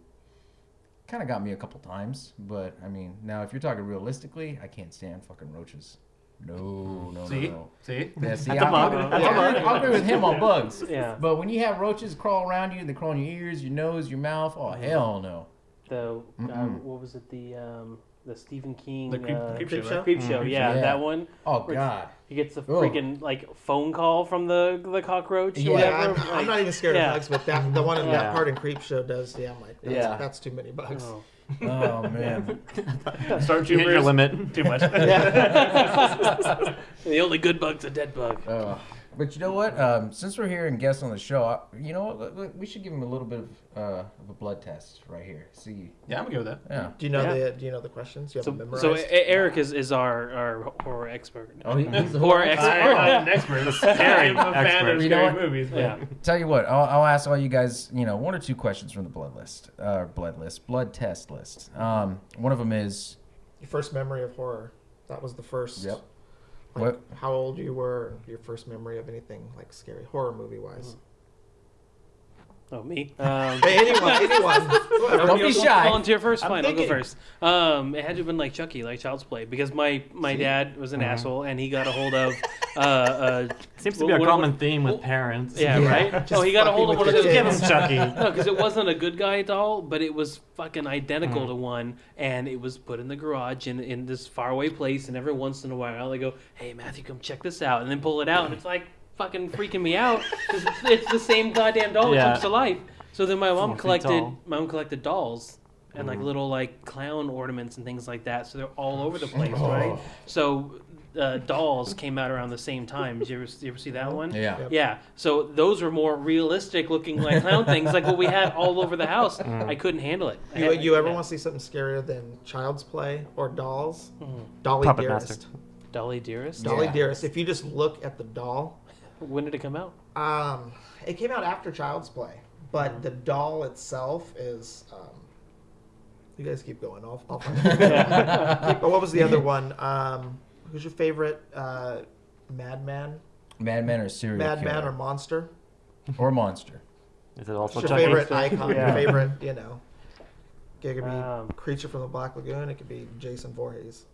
kind of got me a couple times. But I mean, now if you're talking realistically, I can't stand fucking roaches. No. See? No. See? Yeah, see, That's a bug. I'll agree with him on bugs. Yeah. But when you have roaches crawl around you, they crawl in your ears, your nose, your mouth. Oh hell no. The Mm-mm. what was it? The Stephen King The Creep Creep Show, Show? right? Creep Show. Yeah, Yeah. that one. Oh Which- god. He gets the Ugh. freaking like phone call from the cockroach. Yeah, Or Yeah, whatever. I'm not even scared yeah. of bugs, but the one in that Yeah. part in Creep Show does. Yeah, I'm like, that's too many bugs. Oh. Oh man. Stormtroopers. You hit your limit. Too much. Yeah. The only good bug's a dead bug. But you know what? Since we're here and guests on the show, you know what? We should give him a little bit of a blood test right here. See. Yeah, I'm good with that. Yeah. Do you know Yeah. the questions? You have So, them memorized? so Eric is our horror expert. Oh, he's the Horror I'm expert. not an expert. Scary I'm a fan expert. of You know scary what? movies. But Yeah. Tell you what, I'll ask all you guys, one or two questions from the blood test list. One of them is, Your first memory of horror. That was the first. Yep. Like, What? How old you were? Your first memory of anything like scary horror movie wise. Oh, me. Hey, anyone. Whoever. Don't be shy. Volunteer first. I'm Fine, I'll go thinking. first. It had to have been like Chucky, like Child's Play, because my dad was an asshole and he got a hold of. Seems to be a what- common theme with parents. Yeah, right. Oh, he got a hold of fucking one of with those. your Give him Chucky. No, because it wasn't a good guy doll, but it was fucking identical to one, and it was put in the garage in this faraway place. And every once in a while, they go, "Hey, Matthew, come check this out," and then pull it out, and it's like fucking freaking me out because it's the same goddamn doll that Yeah. comes to life. So then my 4 mom feet collected tall. dolls and like little like clown ornaments and things like that. So they're all over the place, right? So dolls came out around the same time. Did you ever see that one? yeah. Yep. Yeah, so those are more realistic looking like clown things, like what we had all over the house. I couldn't handle it. You ever want to see something scarier than Child's Play or Dolls? Dolly Puppet Dearest. Master. Dolly Dearest? Dolly Yeah. Dearest. If you just look at the doll, When did it come out? it came out after Child's Play, but the doll itself is. You guys keep going. I'll find it. But what was the other one? Who's your favorite madman? Madman or serial Madman killer? or monster? Or monster. Is it also What's your Chucky? favorite icon? Yeah. Your favorite, you know. It could be Creature from the Black Lagoon. It could be Jason Voorhees.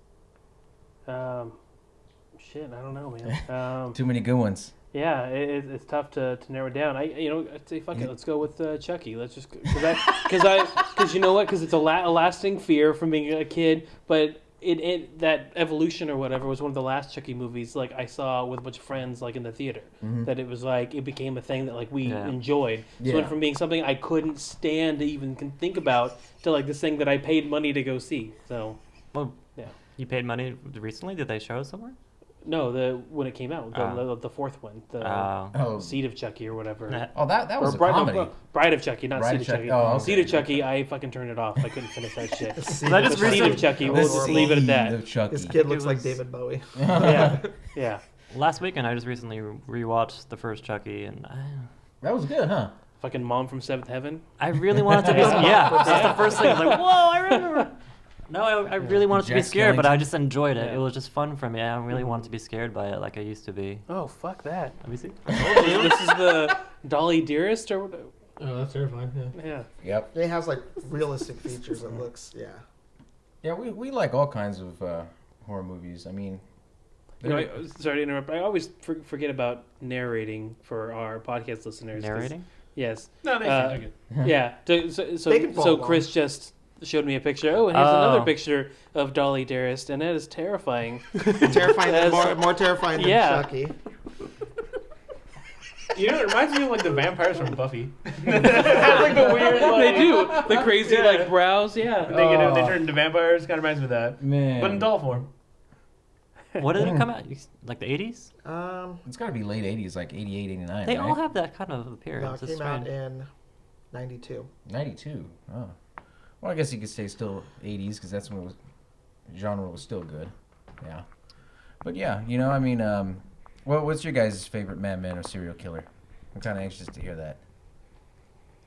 Shit, I don't know, man. Too many good ones. Yeah, it's tough to narrow it down. I'd say fuck it. Let's go with Chucky. Let's just because you know what? Because it's a lasting fear from being a kid. But that evolution or whatever was one of the last Chucky movies like I saw with a bunch of friends like in the theater. Mm-hmm. That it was like it became a thing that like we Yeah. enjoyed. So it went from being something I couldn't stand to even think about to like this thing that I paid money to go see. So Well, yeah. you paid money recently? Did they show it somewhere? No, when it came out, the fourth one, Oh. Seed of Chucky or whatever. Oh, that was Or a comedy. Bride of Chucky, not Bride Seed of of Chucky. Chucky. Oh, okay. Seed of Chucky, I fucking turned it off. I couldn't finish that shit. I just Seed of recently- Chucky, The we'll just leave it at Seed that. of Chucky. This kid it looks like was- David Bowie. Yeah. Last weekend, I just recently rewatched the first Chucky, and That was good, huh? Fucking Mom from Seventh Heaven. I really wanted to be yeah. That's the first thing. I was like, whoa, I remember. No, I really wanted to be Jack scared, but I Skellington. just enjoyed it. Yeah. It was just fun for me. I don't really wanted to be scared by it like I used to be. Oh, fuck that. Let me see. This is the Dolly Dearest or what? Oh, that's terrifying. Yeah. Yeah. Yep. It has like realistic features. It looks, yeah. Yeah, we like all kinds of horror movies. I mean, Sorry to interrupt. I always forget about narrating for our podcast listeners. 'cause- Narrating? Yes. No, they Uh, okay. Yeah. They can So follow Chris just showed me a picture. Oh, and here's another picture of Dolly Dearest, and that is terrifying. Terrifying, That's- more terrifying than Yeah. Chucky. You know, it reminds me of like the vampires from Buffy. Like the weird, They do the crazy Yeah. like brows. Yeah. They turn into vampires. Kind of reminds me of that, man. but in doll form. What did it come out? Like the 80s? It's got to be late 80s, like 88, 89, They right? all have that kind of No, appearance. it It's came out strange. in 92. 92. Oh. Well, I guess you could say still 80s because that's when it was, genre was still good. Yeah. But yeah, you know, I mean, what's your guys' favorite madman or serial killer? I'm kind of anxious to hear that.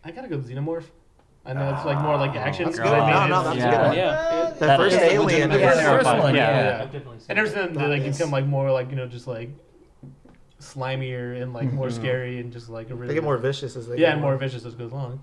I gotta go Xenomorph. I know it's like more like action. That's but good. I mean, No, it's- that's Yeah. a good one. Yeah. The That first is a Alien. legitimate Yeah, the first terrifying. one, Yeah. yeah. I've And ever since That they like is- become like more like just like slimier and like more Mhm. scary and just like a really They get more vicious as they yeah get and more vicious as it goes along.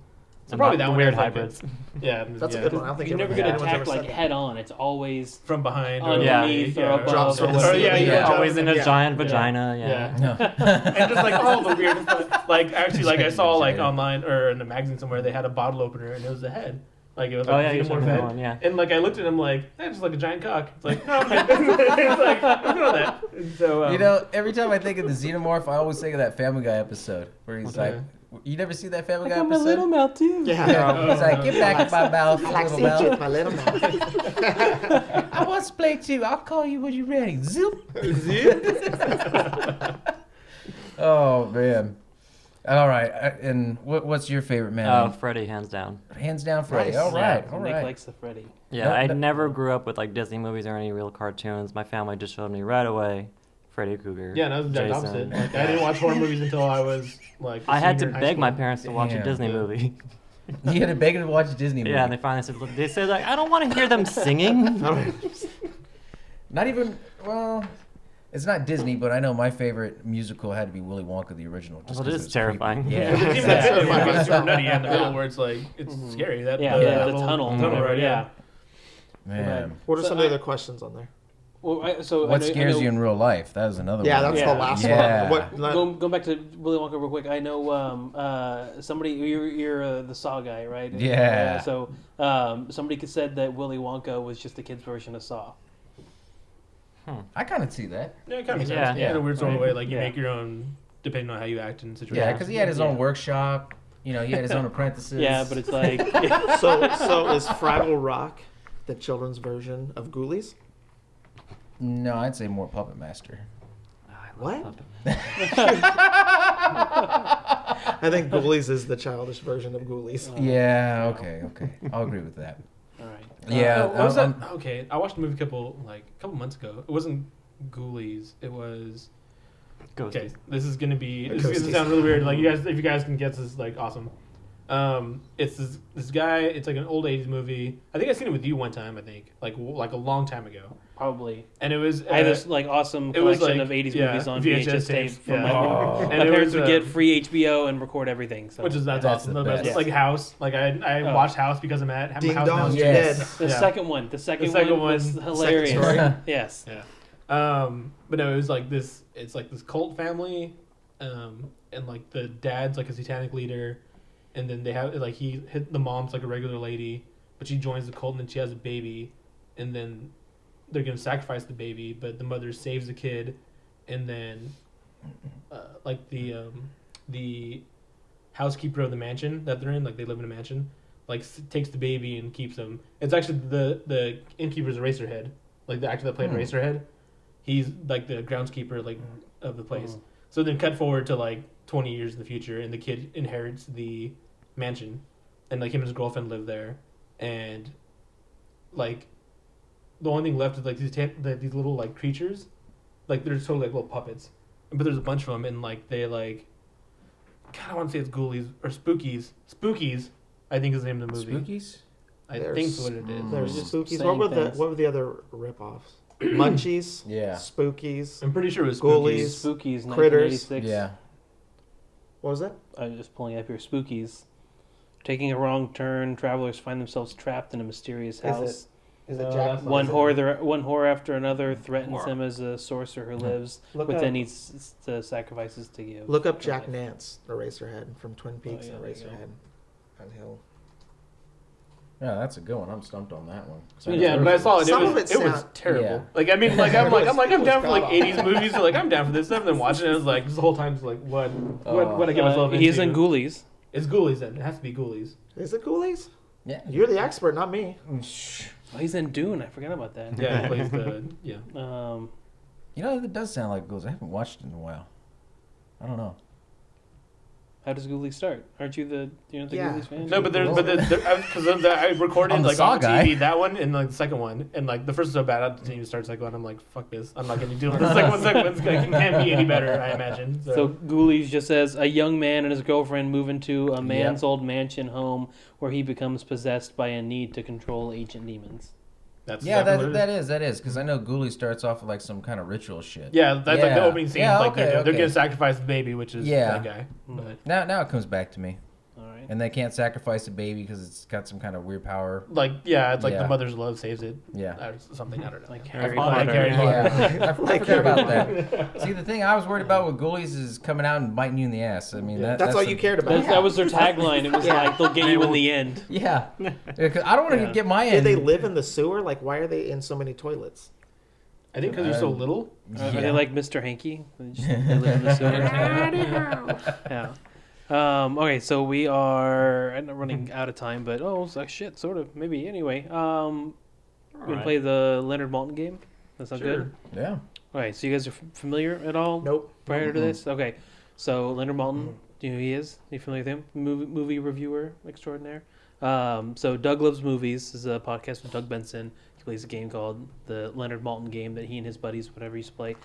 And Probably the that one weird has, like, hybrids. Yeah, That's a yeah. good one. I don't think You never get anyone's ever attacked said like that. head on. It's always From behind underneath or above Drops or from the whatever. ceiling. yeah, Yeah. Always in a yeah. giant Yeah. vagina. Yeah. No. And just like all the weird stuff. Like actually, like I saw like Vagina. online or in a magazine somewhere they had a bottle opener and it was a head. Like it was Oh like yeah, you xenomorph showed me head. that one. Yeah. And like I looked at him like, that's just like a giant cock. It's like, no, okay. It's like, I know that. And so You know, every time I think of the Xenomorph, I always think of that Family Guy episode where he's What's like, that? you never see that Family I Guy got my episode? little mouth too. Yeah. Yeah, he's like, get back in my mouth, I like little seeing mouth. you with my little mouth. I want to play too. I'll call you when you're ready. Zoop. Oh man. All right. And what's your favorite man? Oh, Freddy, hands down. Hands down, Freddy. Nice. All right. Yeah, All Nick right. likes the Freddy. Yeah, No, I no- never grew up with like Disney movies or any real cartoons. My family just showed me right away Freddy Krueger. yeah, no, it was the exact Jason. opposite. Like I didn't watch horror movies until I was like. I had to senior in high beg my school. parents to watch a Damn, Disney yeah. movie. You had to beg him to watch a Disney movie. Yeah, and they finally said, look, they said like, I don't want to hear them singing. Not even. Well, it's not Disney, but I know my favorite musical had to be Willy Wonka, the original. just Well, it 'cause is was terrifying. creepy. Yeah, Yeah. even that bit where it gets super nutty in the middle where it's like it's scary. That Yeah, the, the that little tunnel, tunnel, right? Yeah. Man. What are So some of the I- other questions on there? Well, I What know- scares I know- you in real life? That was another Yeah, one. that's Yeah. the last Yeah. one. What, Going back to Willy Wonka real quick, I know somebody you're the Saw guy, right? Yeah. So somebody said that Willy Wonka was just the kids' version of Saw. I kind of see that. Yeah, it kind of makes Yeah. sense. Yeah, in a weird sort of way, like you Yeah. make your own depending on how you act in situations. Yeah, because he had his own Yeah. workshop. You know, he had his own apprentices. Yeah, but it's like so is Fraggle Rock the children's version of Ghoulies? No, I'd say more Puppet Master. What? I think Ghoulies is the childish version of Ghoulies. Yeah, okay. I'll agree with that. all right. Yeah. what was that? um, Okay, I watched a movie a couple months ago. It wasn't Ghoulies. It was. Ghost. Okay, this is gonna be. This is Ghosties. gonna sound really weird. Like you guys, if you guys can guess, this is like awesome. It's this guy. It's like an old '80s movie. I think I seen it with you one time. I think like a long time ago. Probably. And it was I had this like awesome it was, collection like, of 80s yeah, movies on VHS VHS tape tapes, from yeah. my Oh. And my it parents was, would get free HBO and record everything. So which is that's That's awesome. the The best. best. Like House. Like I Oh. watched House because of Matt. Ding House dong, now. you're Yes. dead. the Yeah. second one. The second second one was one- hilarious. Second story. Yes. But no, it was like this. It's like this cult family, and like the dad's like a satanic leader, and then they have like the mom's like a regular lady, but she joins the cult and then she has a baby, and then they're gonna sacrifice the baby, but the mother saves the kid, and then like the housekeeper of the mansion that they're in, like they live in a mansion, like takes the baby and keeps him. It's actually the innkeeper's Eraserhead, like the actor that played Eraserhead. He's like the groundskeeper like of the place. So then cut forward to like 20 years in the future, and the kid inherits the mansion, and like him and his girlfriend live there, and like the only thing left is like these little like creatures, like they're totally like little puppets, but there's a bunch of them, and like they like, God, I want to say it's ghoulies or spookies. I think is the name of the movie. Spookies? I There's- think that's what it is. There's Just Spookies. saying things. What were the other ripoffs? Munchies. Yeah. Spookies. I'm pretty sure it was Ghoulies. Spookies. Spookies, Critters. 1986. Yeah. What was that? I'm just pulling up here. Spookies. Taking a wrong turn, travelers find themselves trapped in a mysterious house. Is it No, Jack? that's not One it. horror after another threatens him as a sorcerer who lives, Look but up, then needs the sacrifices to give. look up Jack Nance, Eraserhead from Twin Peaks. yeah, and there you go. Eraserhead. And he'll. Yeah, that's a good one. I'm stumped on that one. Yeah, but I saw it. Some It of was it it was sound- terrible. Yeah. Like I mean, like I'm down for like god-awful. 80s movies. So like I'm down for this stuff. And then watching it, I was like, this whole time, like what I get myself into. He's in Ghoulies. It's Ghoulies then. It has to be Ghoulies. Is it Ghoulies? Yeah. You're the expert, not me. Oh, he's in Dune. I forgot about that. Yeah, he plays the yeah. You know, it does sound like Ghouls. I haven't watched it in a while. I don't know. How does Ghoulies start? Aren't you the Yeah. Ghoulies fan? No, but because I recorded I'm the like Saw on guy. TV that one and like the second one, and like the first was so bad I didn't even start the second one. I'm like, fuck this. I'm not gonna do it. The second one's can't be any better, I imagine. So Ghoulies just says a young man and his girlfriend move into a man's Yep. old mansion home where he becomes possessed by a need to control ancient demons. that's Yeah, exactly what it that is because I know Ghoulie starts off with like some kind of ritual shit. Yeah, that's like the Yeah. opening scene. Yeah, like okay, they're okay. gonna sacrifice the baby, which is Yeah. that guy. But Now it comes back to me, All right. and they can't sacrifice the baby because it's got some kind of weird power. like yeah, it's like Yeah. the mother's love saves it. Yeah. Or something. I don't know. Like Harry Harry Potter. Potter. Harry Potter. Yeah, I forgot about that. See, the thing I was worried about with Ghoulies is coming out and biting you in the ass. I mean, That's all you cared about. That was their tagline. It was like they'll get you in the end. Yeah, 'Cause I don't want to Yeah. get my Did end. they live in the sewer? Like, why are they in so many toilets? I think because they're so little. Are they like Mr. Hanky? They live in the sewer. Yeah. Okay, so we are I'm not running out of time, but shit, sort of, maybe. Anyway, we're gonna Alright. play the Leonard Maltin game. That sound good? Yeah. All right, so you guys are familiar at all Nope. prior to this? Okay, so Leonard Maltin, do you know who he is? Are you familiar with him? Movie reviewer extraordinaire. So Doug Loves Movies this is a podcast with Doug Benson. He plays a game called the Leonard Maltin game that he and his buddies, whatever, used to play.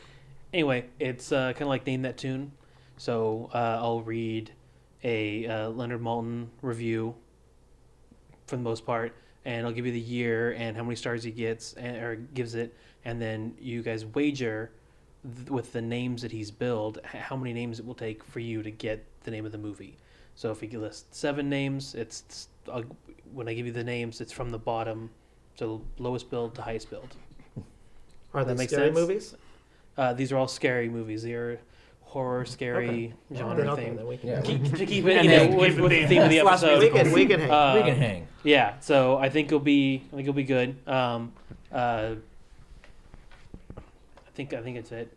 Anyway, it's kind of like Name That Tune. So I'll read a Leonard Maltin review for the most part, and I'll give you the year and how many stars he gets or gives it, and then you guys wager with the names that he's billed how many names it will take for you to get the name of the movie. So if he lists 7 names, when I give you the names, it's from the bottom, so lowest billed to highest billed. Are That they makes scary sense? movies? These are all scary movies. They are horror, scary genre Then okay, theme. then we can. Yeah. To keep it, And then with the theme of the Slash episode. We can hang. Uh, We can hang. Yeah, so I think it'll be good. I think it's it.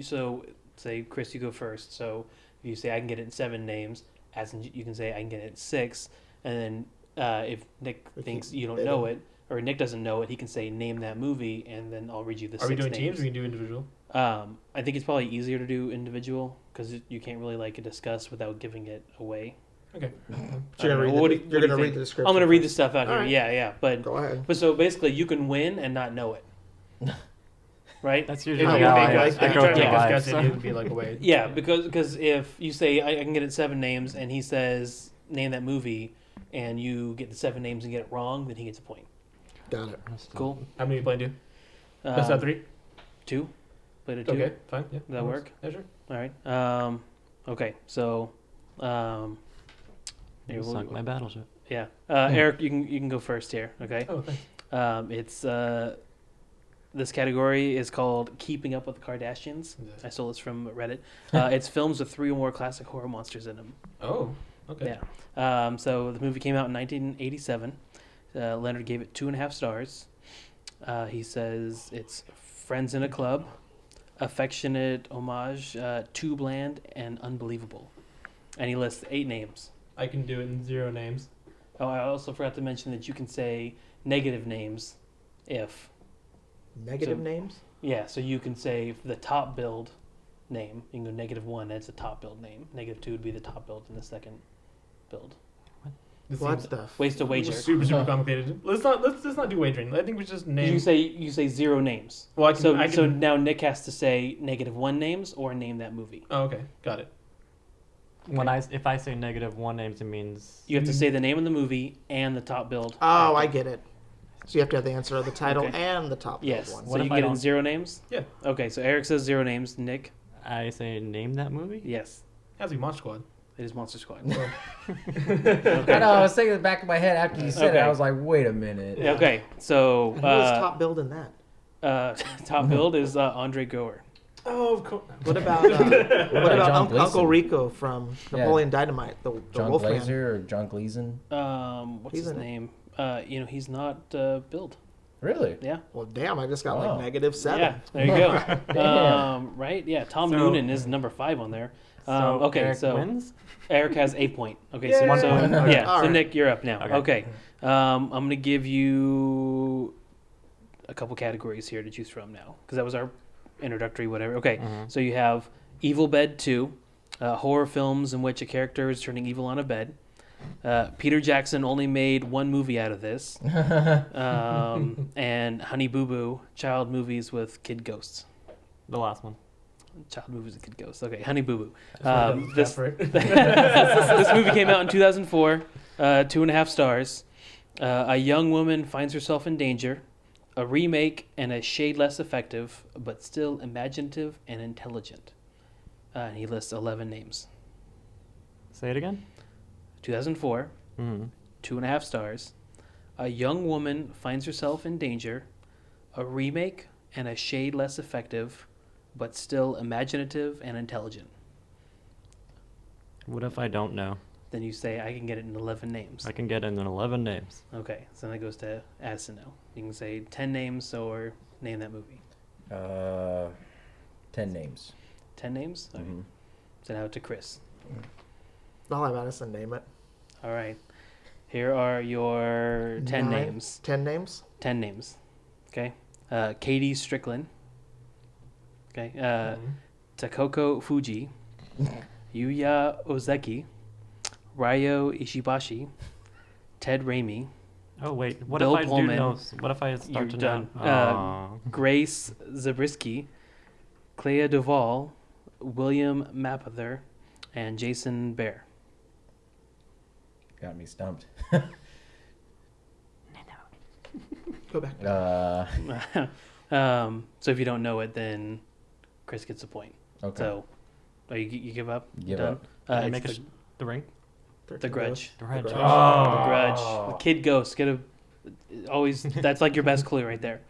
So say Chris, you go first. So if you say I can get it in 7 names, as in you can say I can get it in 6, and then if Nick We thinks keep you don't bidding. know it or Nick doesn't know it, he can say name that movie, and then I'll read you the Are 6 we doing names. teams? Or we can do individual. I think it's probably easier to do individual because you can't really like discuss without giving it away. Okay. So you're I don't know. gonna What read do the, you you're gonna think? read the description. I'm gonna read the first. stuff out here. Alright. Yeah, but Go ahead. so basically you can win and not know it, right? That's If usually you how make I us, if you go try to through make us life. guess so. it, it would be like a way. Yeah, because if you say I can get it 7 names and he says name that movie, and you get the 7 names and get it wrong, then he gets a point. Got it. Cool. How many are you playing to? Best out of 3. 2. Played a 2. Okay, fine. Yeah. Does that work? Yeah, sure. All right. Okay. So, You sunk my battleship. yeah. Eric, you can go first here. Okay. Oh, thanks. It's this category is called Keeping Up with the Kardashians. I stole this from Reddit. It's films with 3 or more classic horror monsters in them. Oh, okay. Yeah. So the movie came out in 1987. Leonard gave it 2.5 stars. He says it's friends in a club, affectionate homage, too bland, and unbelievable. And he lists 8 names. I can do it in 0 names. Oh, I also forgot to mention that you can say negative names if. Negative So- names? Yeah, so you can say the top build name. You can go -1, that's the top build name. -2 would be the top build and the second build. This What seems the? Ways to wager. super complicated. Let's not do wagering. I think we just name. You say 0 names. Well, I can, So I can, so now Nick has to say -1 names or name that movie. Oh, okay, got it. If I say -1 names, it means You have to say the name of the movie and the top build. Oh, I get it. So you have to have the answer of the title Okay. and the top Yes. one. So What you if I get in don't- 0 names? Yeah. Okay, so Eric says 0 names. Nick? I say name that movie. Yes. Has to be Monster Squad. It is Monster Squad. I know. I was thinking in the back of my head after you said it. Okay. I was like, wait a minute. Okay, so Who was top build in that? top build is Andre Gower. Oh, of course. What about John Gleason? Uncle Rico from Yeah. Napoleon Dynamite, the John Wolfman? Glazer or John Gleason? What's He's his in it. name? He's not build. Really? Yeah. Well, damn, I just got Wow. like -7. Yeah, there you go. Right? Yeah, Tom So- Noonan is number 5 on there. Okay, Eric so wins. Eric has a point. Okay, Yay! so 1 point. Okay. yeah, All so right. Nick, you're up now. Okay. Okay, I'm gonna give you a couple categories here to choose from now because that was our introductory whatever. Okay, so you have Evil Bed 2, horror films in which a character is turning evil on a bed. Peter Jackson only made 1 movie out of this, and Honey Boo Boo, child movies with kid ghosts. The last one. Child movies with kid ghosts. Okay, Honey Boo Boo. This This movie came out in 2004, 2.5 stars. A young woman finds herself in danger. A remake and a shade less effective, but still imaginative and intelligent. And he lists 11 names. Say it again. 2004, Mm-hmm. 2.5 stars. A young woman finds herself in danger. A remake and a shade less effective, but still imaginative and intelligent. What if I don't know? Then you say, I can get it in 11 names. I can get in 11 names. Okay, so then it goes to Addison now. You can say 10 names or name that movie. 10 names. 10 names? Okay. Mhm. So now to Chris. I'll have Addison name it. All right. Here are your 10 9. names. 10 names? 10 names. Okay. Katie Strickland. Okay. Takoko Fuji. Yuya Ozeki. Ryo Ishibashi. Ted Raimi. Oh wait, what Bill if I Pullman. do know? What if I start You're to done. know? Oh. Grace Zabriskie. Clea Duvall. William Mapother. And Jason Bear. Got me stumped. Go back. So if you don't know it, then Chris gets a point. Okay. So, you give up? Give Done? up. Can I It's make the, the ring? the Grudge. The Grudge. Grudge. The Grudge. The Kid Ghost. Get a always. That's like your best clue right there.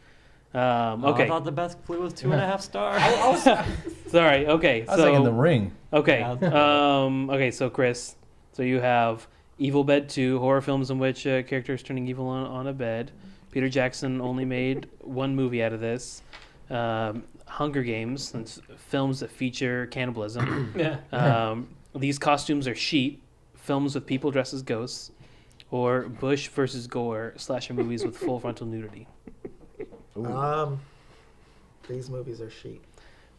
Oh, Okay. I thought the best clue was 2.5 stars. Sorry. Okay. I was like in the ring. Okay. Yeah. Okay. So Chris, so you have Evil Bed 2, horror films in which a character is turning evil on a bed. Peter Jackson only made 1 movie out of this. Hunger Games, that's films that feature cannibalism. Yeah. These costumes are sheet, films with people dressed as ghosts, or Bush versus Gore, slasher movies with full frontal nudity. These movies are sheet.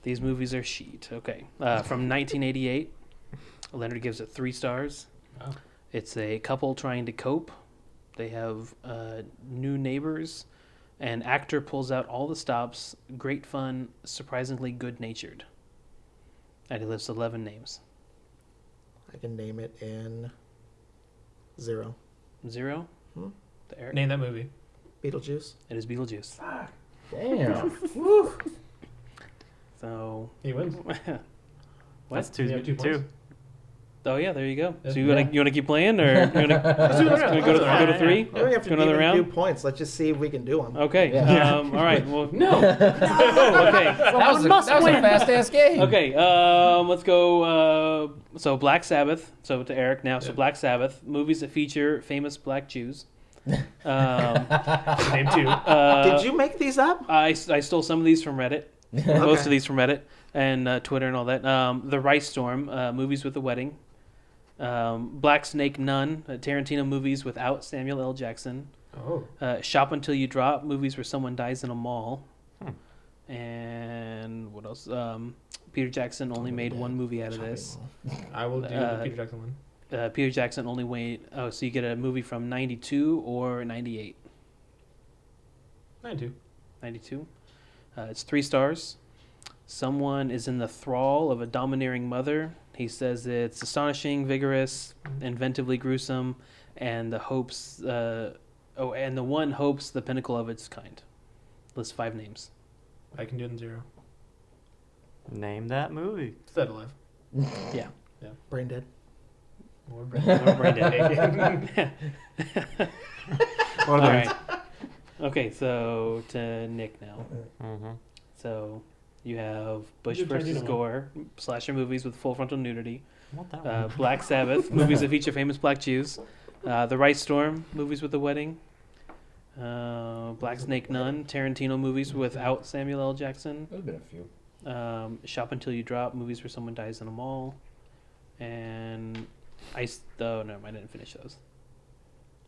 These movies are sheet. Okay. From 1988, Leonard gives it 3 stars. Wow. It's a couple trying to cope. They have new neighbors. An actor pulls out all the stops. Great fun, surprisingly good-natured. And he lists 11 names. I can name it in 0. 0? Hmm? The Eric? Name that movie. Beetlejuice. It is Beetlejuice. Damn. Woo. So He wins. That's You have 2 points. oh yeah, there you go. Yeah. So you wanna keep playing, or you wanna Let's do another round. go to 3? We don't have to Go another even round? do points. Let's just see if we can do them. Okay. Yeah. All right. Well, No. okay. That was a fast ass game. Okay, let's go. So Black Sabbath. So to Eric now. So Yeah. Black Sabbath movies that feature famous black Jews. Um, Name 2. Did you make these up? I stole some of these from Reddit. Most of these from Reddit and Twitter and all that. The Rice Storm movies with a wedding. Black Snake Nun, Tarantino movies without Samuel L. Jackson. Oh. Shop Until You Drop, movies where someone dies in a mall. And what else? Peter Jackson only made one movie out of this. I will do the Peter Jackson one. Peter Jackson only made... Oh, so you get a movie from 92 or 98? 92. 92. It's 3 stars. Someone is in the thrall of a domineering mother. He says it's astonishing, vigorous, inventively gruesome, and the one hopes the pinnacle of its kind. List 5 names. I can do it in 0. Name that movie. Dead Alive. Yeah. Brain dead. More Or Brandon. Brandon. What All are right. Okay, so to Nick now. Mm-hmm. So you have Bush You did versus Tarantino one. Gore, slasher movies with full frontal nudity. What that one? Black Sabbath, movies that feature famous black Jews. The Rice Storm, movies with a wedding. Black Snake Nun, Tarantino movies without Samuel L. Jackson. There's been a few. Shop Until You Drop, movies where someone dies in a mall. And no, I didn't finish those.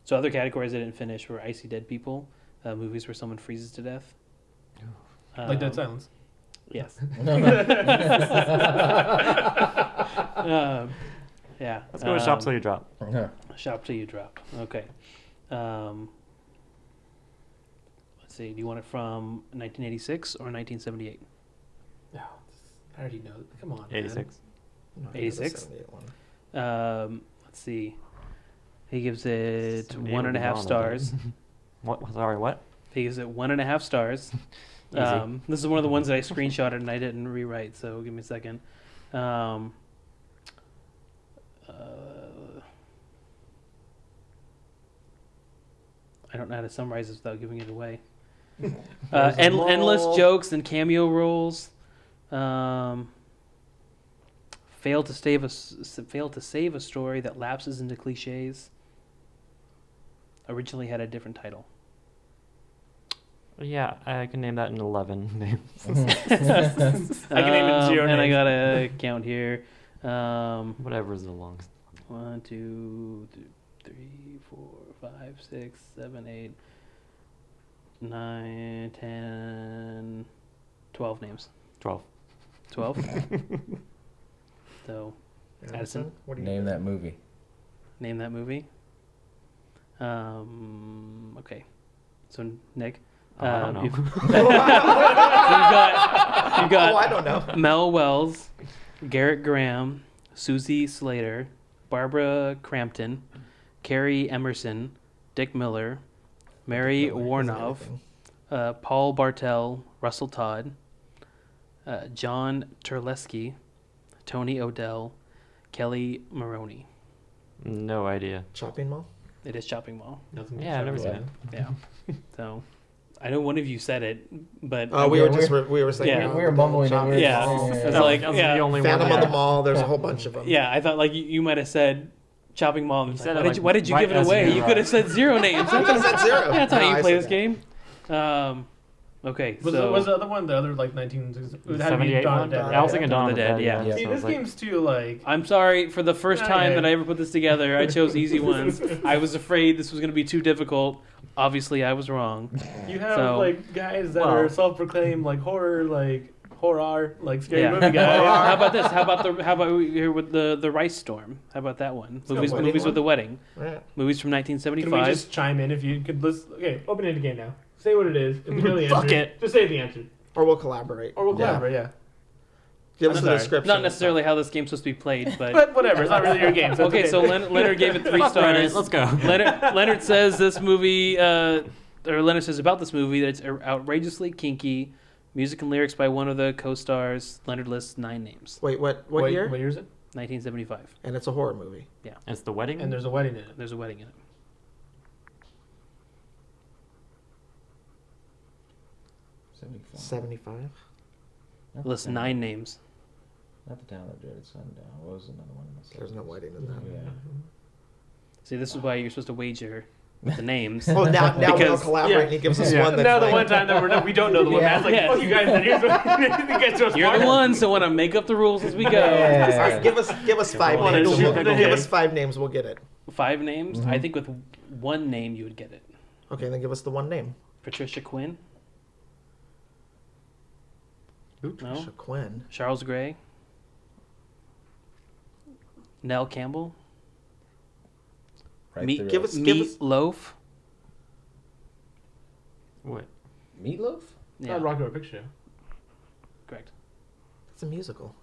So other categories I didn't finish were Icy Dead People, movies where someone freezes to death. Like Dead Silence. Yes. Yeah. Let's go with Shop Till You Drop. Shop Till You Drop. Okay. Let's see. Do you want it from 1986 or 1978? No, I already know. Come on. man. 86. No, 86? 78 one. Let's see. He gives it 78 1.5 would be wrong, I stars. What? Sorry, what? He gives it 1.5 stars. Easy. This is one of the ones that I screenshotted and I didn't rewrite, so give me a second. I don't know how to summarize this without giving it away. Endless jokes and cameo roles. Failed to save a story that lapses into cliches. Originally had a different title. Yeah, I can name that in 11 names. I can name it 0 And I names. got a count here. Whatever is the longest. 1, 2, 3, 4, 5, 6, 7, 8, 9, 10, 12 names. 12. 12? So, Addison? What do you Name that movie. name that movie. Okay. So, Nick. I don't know. You've Oh, got I don't know. Mel Wells, Garrett Graham, Susie Slater, Barbara Crampton, Carrie Emerson, Dick Miller, Mary Warnov, Paul Bartel, Russell Todd, John Terlesky, Tony Odell, Kelly Maroney. No idea. Chopping Mall? It is Shopping Mall. Nothing Yeah, I've never to seen show it. Yeah. So, I know one of you said it, but Oh, we were saying Yeah. We were mumbling it. Yeah. It's like, That was yeah. the only Phantom one. of the Mall. There's a whole bunch of them. Yeah, I thought like you might have said Chopping Mall. You It's said like, it, why like, did you right give it as away? you You were could have said 0 names. I could've said 0. That's how No, you I play said this that. game. Okay, Was so the other one the other like 19? It had to be 78 Dawn one? of the Dead, I was right? thinking Dawn of the Dead. yeah. Yeah. See, so I this was like, game's too like. I'm sorry for the first time Okay. that I ever put this together. I chose easy ones. I was afraid this was going to be too difficult. Obviously, I was wrong. You have So- like guys that Well- are self-proclaimed like horror scary Yeah. movie guys. How about this? How about we here with the Rice Storm? How about that one? go Movies wedding with one. the wedding. Yeah. Movies from Can we 1975. just chime in if you could list? Okay, open it again now. Say what it is. If you know the answer, Fuck it. just say the answer, Or we'll collaborate. or we'll Yeah. collaborate. Yeah, Give I'm us the sorry. description. Not necessarily how this game's supposed to be played, but but whatever. It's not really your game. So it's okay. So Leonard gave it 3 fuck stars. Reddit, let's go. Leonard says this movie Leonard says about this movie that it's outrageously kinky. Music and lyrics by one of the co-stars. Leonard lists 9 names. Wait, what year? What year is it? 1975. And it's a horror movie. Yeah. It's the wedding. And there's a wedding in it. There's a wedding in it. 75. It lists 9 names. Not the town that dreaded sundown. What was another one? There's no wedding in that. Yeah. See, this is why you're supposed to wager with the names. Oh, now we'll Because- collaborate. yeah. And he gives us Yeah. one. That's Now the like, one time that we don't know the one. Yeah. Matt's like, Yeah. fuck you guys. And here's what you guys are You're the ones that want to make up the rules as we go. Yeah. All right, give us 5 Wanna names. shoot the Give head. us 5 names. We'll get it. 5 names? Mhm. I think with 1 name you would get it. Okay, then give us the one name. Patricia Quinn. No. Patricia Quinn. Charles Gray. Nell Campbell. Right Meat, through give it. us- Meat Loaf. What? Meatloaf? Yeah, Not Rock Horror Picture Show. correct. It's a musical.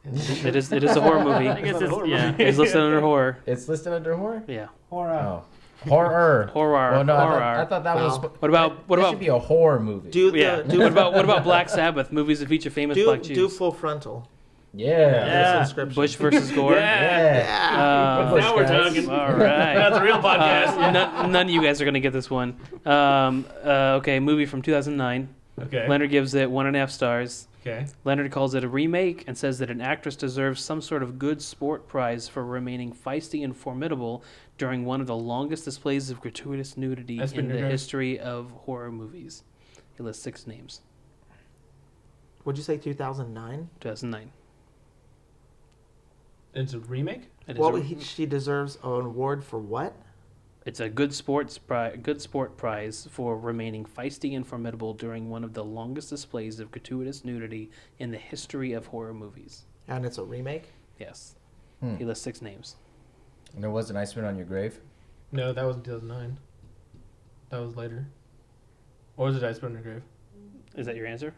It is a horror movie. I guess It's not a it's horror yeah. movie. It's listed under horror. It's listed under horror. Yeah. Oh, horror. Horror. Well, no, horror. I thought that was. Wow. What about that should be a horror movie? Do yeah? the, do, what about Black Sabbath movies that feature famous do, black do Jews? Full Frontal. Yeah. Yeah. Inscription. Bush versus Gore. Yeah. Yeah. Uh, Now we're guys. talking. all right. That's a real podcast. None of you guys are gonna get this one. Okay, movie from 2009. Okay. Leonard gives it 1.5 stars. Okay. Leonard calls it a remake and says that an actress deserves some sort of good sport prize for remaining feisty and formidable during one of the longest displays of gratuitous nudity That's in been the your guess? history of horror movies. He lists 6 names. Would you say 2009? 2009. It's a remake. It is Well, a- she deserves an award for what? It's a good sport prize for remaining feisty and formidable during one of the longest displays of gratuitous nudity in the history of horror movies. And it's a remake? Yes. Hmm. He lists 6 names. And there was an Iceman on Your Grave. No, that was in 2009. That was later. Or was it Ice Burner Grave? Is that your answer?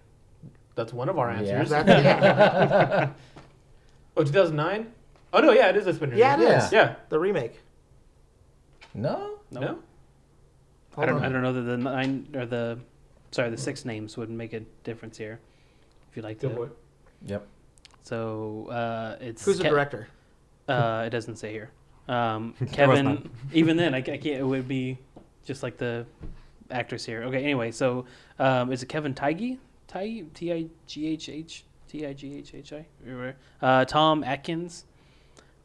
That's one of our Yeah. answers. That's, Oh, 2009? Oh, no, yeah, it is Ice Burner yeah, it Grave. is. Yeah. The remake. No. No. No? I don't Hold on. know that the 6 names would make a difference here. If you'd like Go to. for it. Yep. So it's Who's the director? It doesn't say here. none. Kevin. Even then, I can't. It would be just like the actress here. Okay. Anyway, so is it Kevin Feige? T-I-G-H-H-I. Tom Atkins,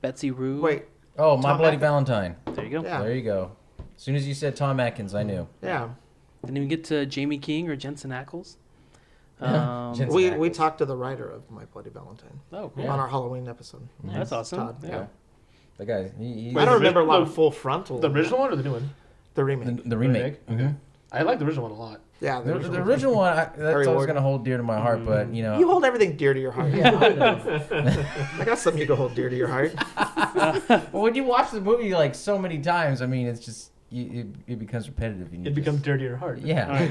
Betsy Rue. Wait, Oh, My Tom Bloody Atkins. Valentine. There you go. Yeah. There you go. As soon as you said Tom Atkins, I knew. yeah. Didn't even get to Jamie King or Jensen Ackles. Jensen We Ackles. talked to the writer of My Bloody Valentine Oh, cool. Yeah. on our Halloween episode. That's awesome. Todd, Yeah. The guy. He, I don't remember a lot the- of Full Frontal. The original one or the new one? The remake. the remake. Okay. Mhm. I like the original one a lot. Yeah, The original one, that's Harry always Ward. going to hold dear to my heart, but, you know. You hold everything dear to your heart. Yeah, I know. I got something you can hold dear to your heart. Well, when you watch the movie like so many times, I mean, it's just it becomes repetitive. And you It just- becomes dirty or hard. Yeah.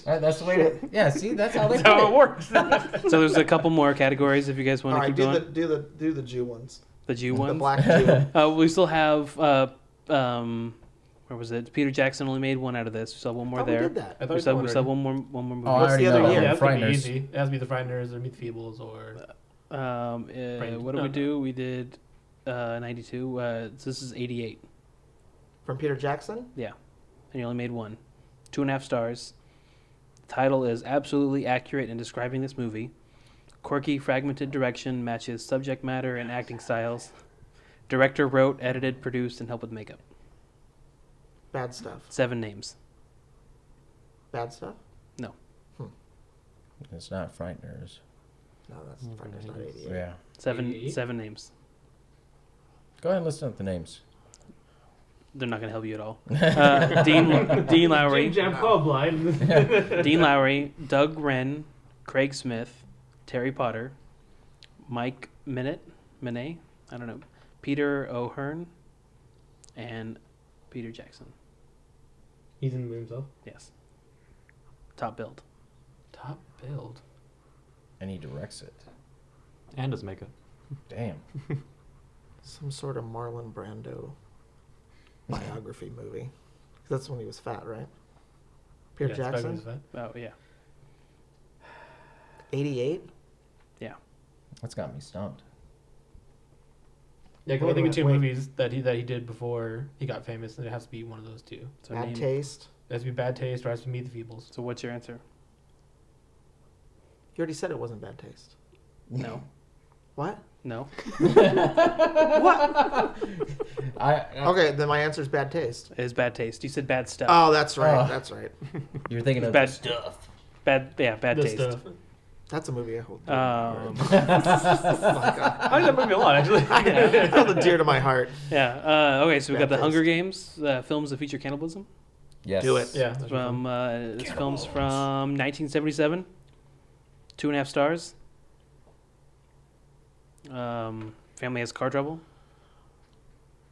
That's the way to. Yeah. See, that's how they That's how put it it. works. So there's a couple more categories if you guys want All to right, keep do going. the Jew ones. The Jew The ones. black Jew. We still have where was it? Peter Jackson only made 1 out of this. We still have 1 more Oh, we there. did that. I thought We you still said we still have one more movie. Oh, I What's already the other know. year? Yeah, it's gonna be Frighteners. easy. It has to be the Frighteners or Meet the Feebles or. What did we do? We did 92. So this is 88. From Peter Jackson? Yeah. And you only made 1. 2.5 stars. The title is absolutely accurate in describing this movie. Quirky, fragmented direction matches subject matter and acting styles. Director wrote, edited, produced, and helped with makeup. Bad stuff. 7 names. Bad stuff? It's not Frighteners. No, that's Frighteners, not 88. Yeah. 7 names. Go ahead and listen up the names. They're not going to help you at all. Dean Lowry. Jam Club line. Dean Lowry, Doug Wren, Craig Smith, Terry Potter, Mike Minette, I don't know, Peter O'Hearn, and Peter Jackson. He's in the movie himself. Yes. Top billed. Top build. And he directs it. And does makeup. Damn. Some sort of Marlon Brando biography movie. That's when he was fat, right? Peter Spike Jackson. Lee's fat. Oh yeah. 88. That's got me stumped. Yeah, I can Wait only think of a two minute, movies that he did before he got famous, and it has to be one of those two. So Bad name- Taste. It has to be Bad Taste or it has to be Meet the Feebles. So what's your answer? You already said it wasn't Bad Taste. No. What? No. Okay, then my answer is Bad Taste. It is Bad Taste. You said bad stuff. Oh, that's right. Oh. That's right. You're thinking of Bad the stuff. Bad The taste. stuff. That's a movie I hold. Um, I like that movie a lot, actually. I held it dear to my heart. yeah. Okay, so we got Bad the Hunger Taste. Games, films that feature cannibalism. Yes. Do it. Yeah. that's From fun. this film's from 1977. 2.5 stars. Family has car trouble.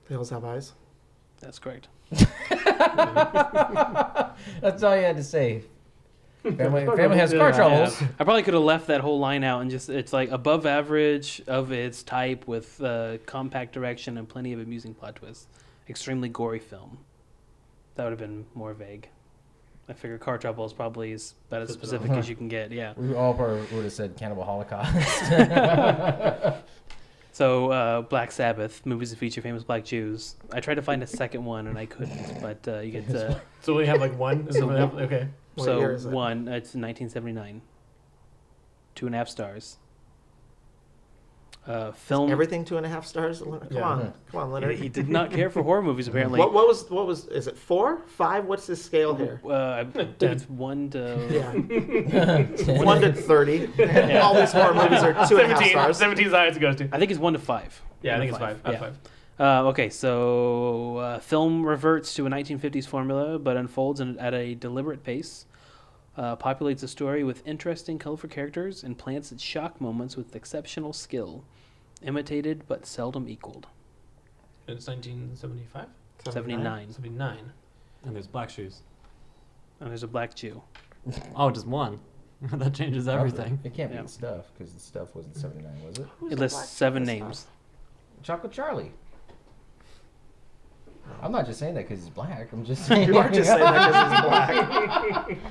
The Hills Have Eyes. That's correct. That's all you had to say. Family has car Yeah. troubles. I probably could have left that whole line out and just it's like above average of its type with compact direction and plenty of amusing plot twists. Extremely gory film. That would have been more vague. I figure car trouble is probably about as specific as you can get. Yeah. We all probably would have said Cannibal Holocaust. So Black Sabbath, movies that feature famous black Jews. I tried to find a second one and I couldn't, but you get So we have like one. Is it we have- okay. What so year is it? one. It's 1979. 2.5 stars. Film. Everything 2.5 stars. Come Yeah. on, Leonard. He did not care for horror movies apparently. What was? Is it 4, 5? What's his scale here? I believe it's 1 to. Yeah, 1 to 30. All these horror movies are 2.5 stars. 17 sides it goes to. I think it's 1 to 5. Yeah, I 1 think to it's 5. Yeah. 5. Okay, so film reverts to a 1950s formula, but unfolds at a deliberate pace. Populates a story with interesting, colorful characters and plants its shock moments with exceptional skill, imitated but seldom equaled. It's 1975? 79. 79. And there's black shoes. And there's a black Jew. Oh, just one. That changes everything. It can't be Yeah. the stuff because the stuff wasn't 79, was it? Who's It the lists black 7 guy? names. Chocolate Charlie. I'm not just saying that because he's black. I'm just saying. You are just saying that because he's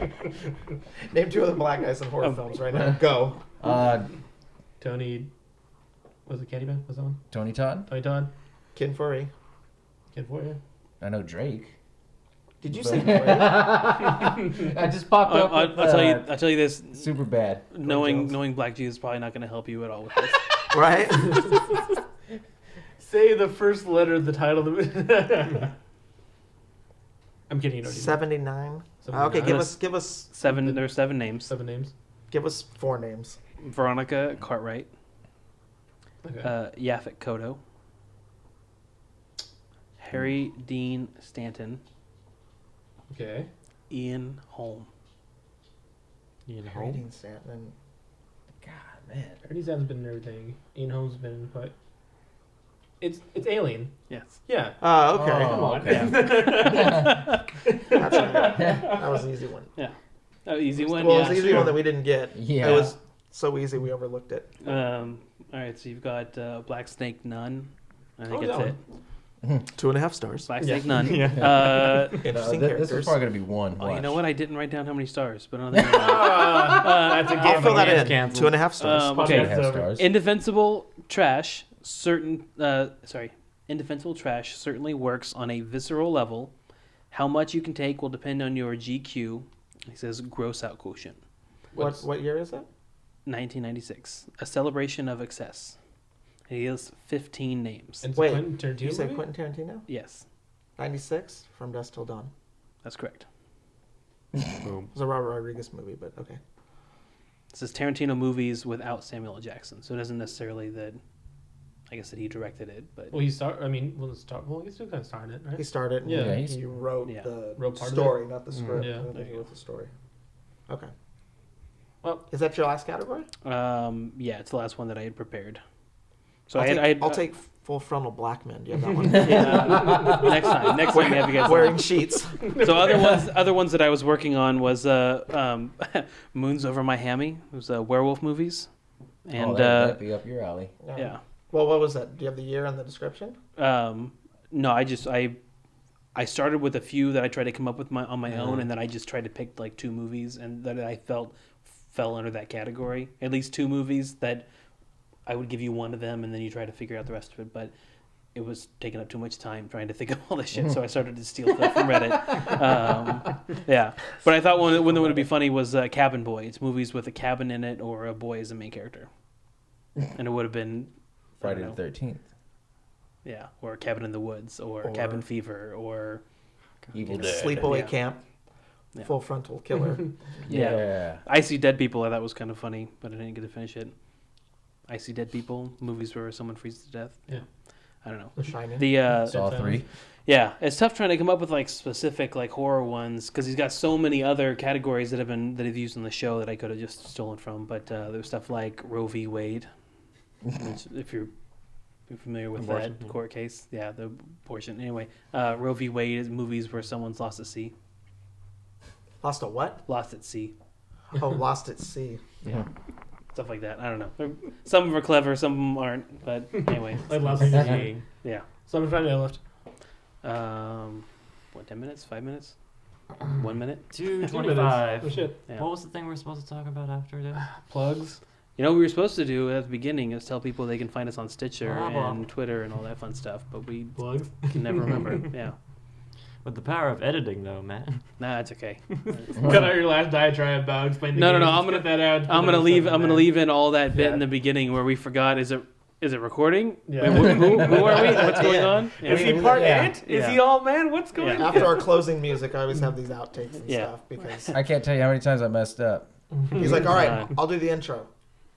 black. Name 2 of the black guys in horror films right now. Go. Tony. Was it Candyman? Was that one? Tony Todd. Tony Todd? Kin Furry. Kid for you? I know Drake. Did you say Drake? I just popped up. I'll with, tell you this. Super bad. Knowing black Jews is probably not going to help you at all with this. Right? Say the first letter of the title of the movie. I'm kidding. You know what you mean. 79. 79. Okay, Yes. give us 7. There are 7 names. 7 names. give us 4 names. Veronica Cartwright. Okay. Yaphet Kotto. Harry Dean Stanton. Okay. Ian Holm. Ian Harry Holm. Dean Stanton. God, man. Ernie Zan's been in everything. Ian Holmes been in quite. It's Alien. Yes. Yeah. Oh, okay. Oh, Come on. okay. That's right. That was an easy one. Oh, easy one. Well, Yeah. it was an easy sure. one that we didn't get. Yeah. It was so easy we overlooked it. All right. So you've got Black Snake Nun. I think Oh, that's that it. 2.5 stars. Black Yeah. Snake Nun. Yeah. Interesting This characters. is probably gonna be one. Oh, you Watch. know what? I didn't write down how many stars, but I don't think. That's a I'll given. fill that It's in. canceled. 2.5 stars. Okay. Podcast over. Stars. Indefensible trash. Indefensible trash certainly works on a visceral level. How much you can take will depend on your GQ. He says gross out quotient. What year is it? 1996. A celebration of excess. He has 15 names. And it's Wait, Quentin Tarantino You said movie? Quentin Tarantino? Yes, 96, From Dusk Till Dawn. that's correct. Boom. It was a Robert Rodriguez movie, but okay. This is Tarantino movies without Samuel L. Jackson, so it isn't necessarily that. I guess that he directed it, but Well, he start. I mean, well, I guess he kind of started it, right? He started and Yeah, he wrote Yeah. the Wrote part of story, not the script. Yeah. I don't think he wrote the story. Okay. Well- is that your last category? yeah, it's the last one that I had prepared. So I'll take Full Frontal Black Men. Do you have that one? Yeah, next time we have you guys. Wearing sheets. So other ones that I was working on was Moons Over Miami. It was werewolf movies, and Oh, that'd be up your alley. yeah. Well, what was that? Do you have the year and the description? No, I I started with a few that I tried to come up with on my own, and then I just tried to pick like 2 movies, and that I felt fell under that category. At least 2 movies that I would give you one of them, and then you try to figure out the rest of it. But it was taking up too much time trying to think of all this shit, so I started to steal stuff from Reddit. Yeah, but I thought one that would be funny was Cabin Boy. It's movies with a cabin in it or a boy as a main character, and it would have been Friday the 13th. Yeah, or Cabin in the Woods, or Cabin Fever, or Evil Dead. Sleepaway Camp. Yeah. Full Frontal Killer. Yeah. I See Dead People. I thought was kind of funny, but I didn't get to finish it. I See Dead People, movies where someone freezes to death. Yeah. I don't know. The Shining. Saw 3. Yeah, it's tough trying to come up with like specific like horror ones because he's got so many other categories that have used on the show that I could have just stolen from. But there's stuff like Roe v. Wade, which, if you're familiar with Abortion. that court case, yeah, the abortion. Anyway, Roe v. Wade is movies where someone's lost at sea. Lost a what? Lost at sea. Oh, Lost at Sea. Yeah. Stuff like that. I don't know. Some of them are clever, some of them aren't. But anyway, Like last week. yeah. Someone Friday I left. What? 10 minutes? 5 minutes? 1 minute? 2:25. Oh shit. Yeah. What was the thing we were supposed to talk about after this? Plugs. You know what we were supposed to do at the beginning is tell people they can find us on Stitcher Blah, blah. and Twitter and all that fun stuff, but we Plugs. can never remember. Yeah. With the power of editing, though, man. Nah, it's okay. Cut out your last diatribe about explaining. No, the no, game. I'm Just gonna- cut that out. I'm gonna leave. I'm gonna leave in all that bit Yeah. in the beginning where we forgot. Is it recording? Yeah. Wait, who are we? What's going on? Is Yeah. he part Yeah. it? Is Yeah. he all man? What's going Yeah. on? After our closing music, I always have these outtakes and Yeah. stuff because I can't tell you how many times I messed up. he's like, all right, I'll do the intro.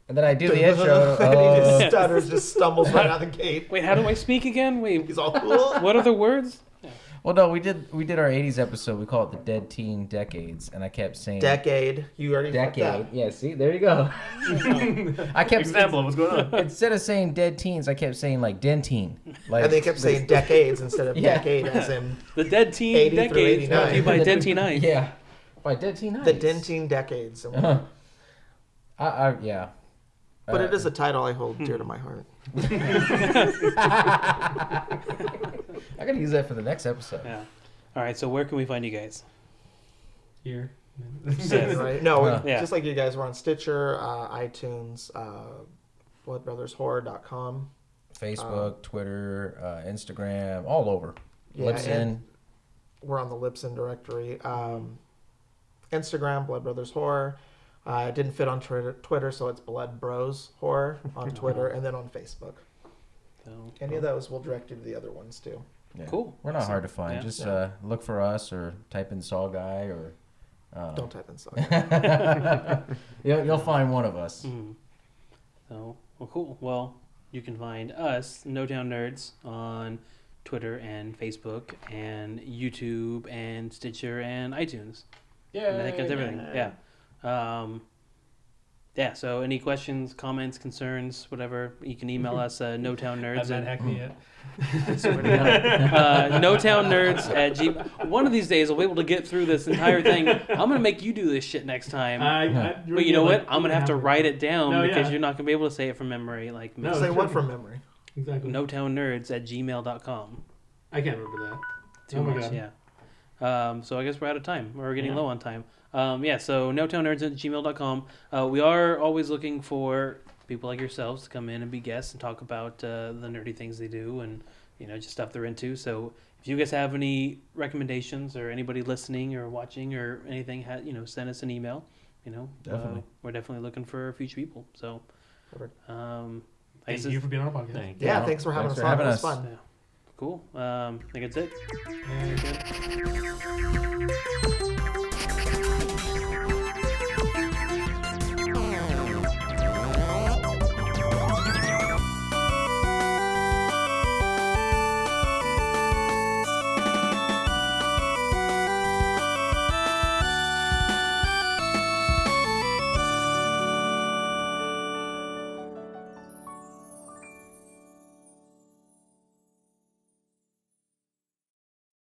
And then I do the intro. and he Oh, just stutters, just stumbles right out the gate. Wait, how do I speak again? Wait, He's all cool. what are the words? well, no, we did our 80s episode. We call it the Dead Teen Decades. And I kept saying... Decade. You already fucked Decade. up. Yeah, see? There you go. I kept... Example of what's going on. Instead of saying dead teens, I kept saying like denteen. Like, And they kept saying decades instead of Yeah. decade, as in The Dead Teen 80 through Decades brought to you 89. by Dead Teen Ice. Yeah. By dead teen. the Dentine decades. Uh-huh. Yeah. But it is a title I hold dear to my heart. I gotta use that for the next episode. Yeah. All right. So where can we find you guys? Here. Right? No, Yeah. just like you guys, we're on Stitcher, iTunes, bloodbrothersHorror.com. Facebook, Twitter, Instagram, all over. Yeah, Libsyn. and we're on the Libsyn directory. Instagram, Blood Brothers Horror. It didn't fit on Twitter, so it's Blood Bros Horror on Twitter, and then on Facebook. So, Any of those will direct you to the other ones too. Yeah. Cool. We're not hard to find. Yeah. Just look for us or type in Saw Guy or. Don't type in Saw. You'll find one of us. mhm. So well, cool. Well, you can find us, NoTownNerds, on Twitter and Facebook and YouTube and Stitcher and iTunes. Yeah. And I think that's everything. Yeah. Yeah. So any questions, comments, concerns, whatever, you can email us NoTownNerds. Have not hacked me yet. NoTownNerds at G. One of these days, I'll be able to get through this entire thing. I'm gonna make you do this shit next time. But you know what? I'm gonna have to write it down No, because yeah. you're not gonna be able to say it from memory. Like No, Say it's one true. from memory. Exactly. NoTownNerds at gmail.com. I can't remember that. Too Oh my much, God. yeah. So I guess we're out of time. We're getting Yeah. low on time. Yeah, so NoTownNerds at gmail.com. We are always looking for people like yourselves to come in and be guests and talk about the nerdy things they do and just stuff they're into. So if you guys have any recommendations or anybody listening or watching or anything, send us an email. Definitely. We're definitely looking for future people. So, Perfect. I Thank guess you for being on our podcast. Thank you. Yeah, thanks for having Thanks us for on. having It was us. fun. yeah. Cool. I think that's it. Yeah, you're good.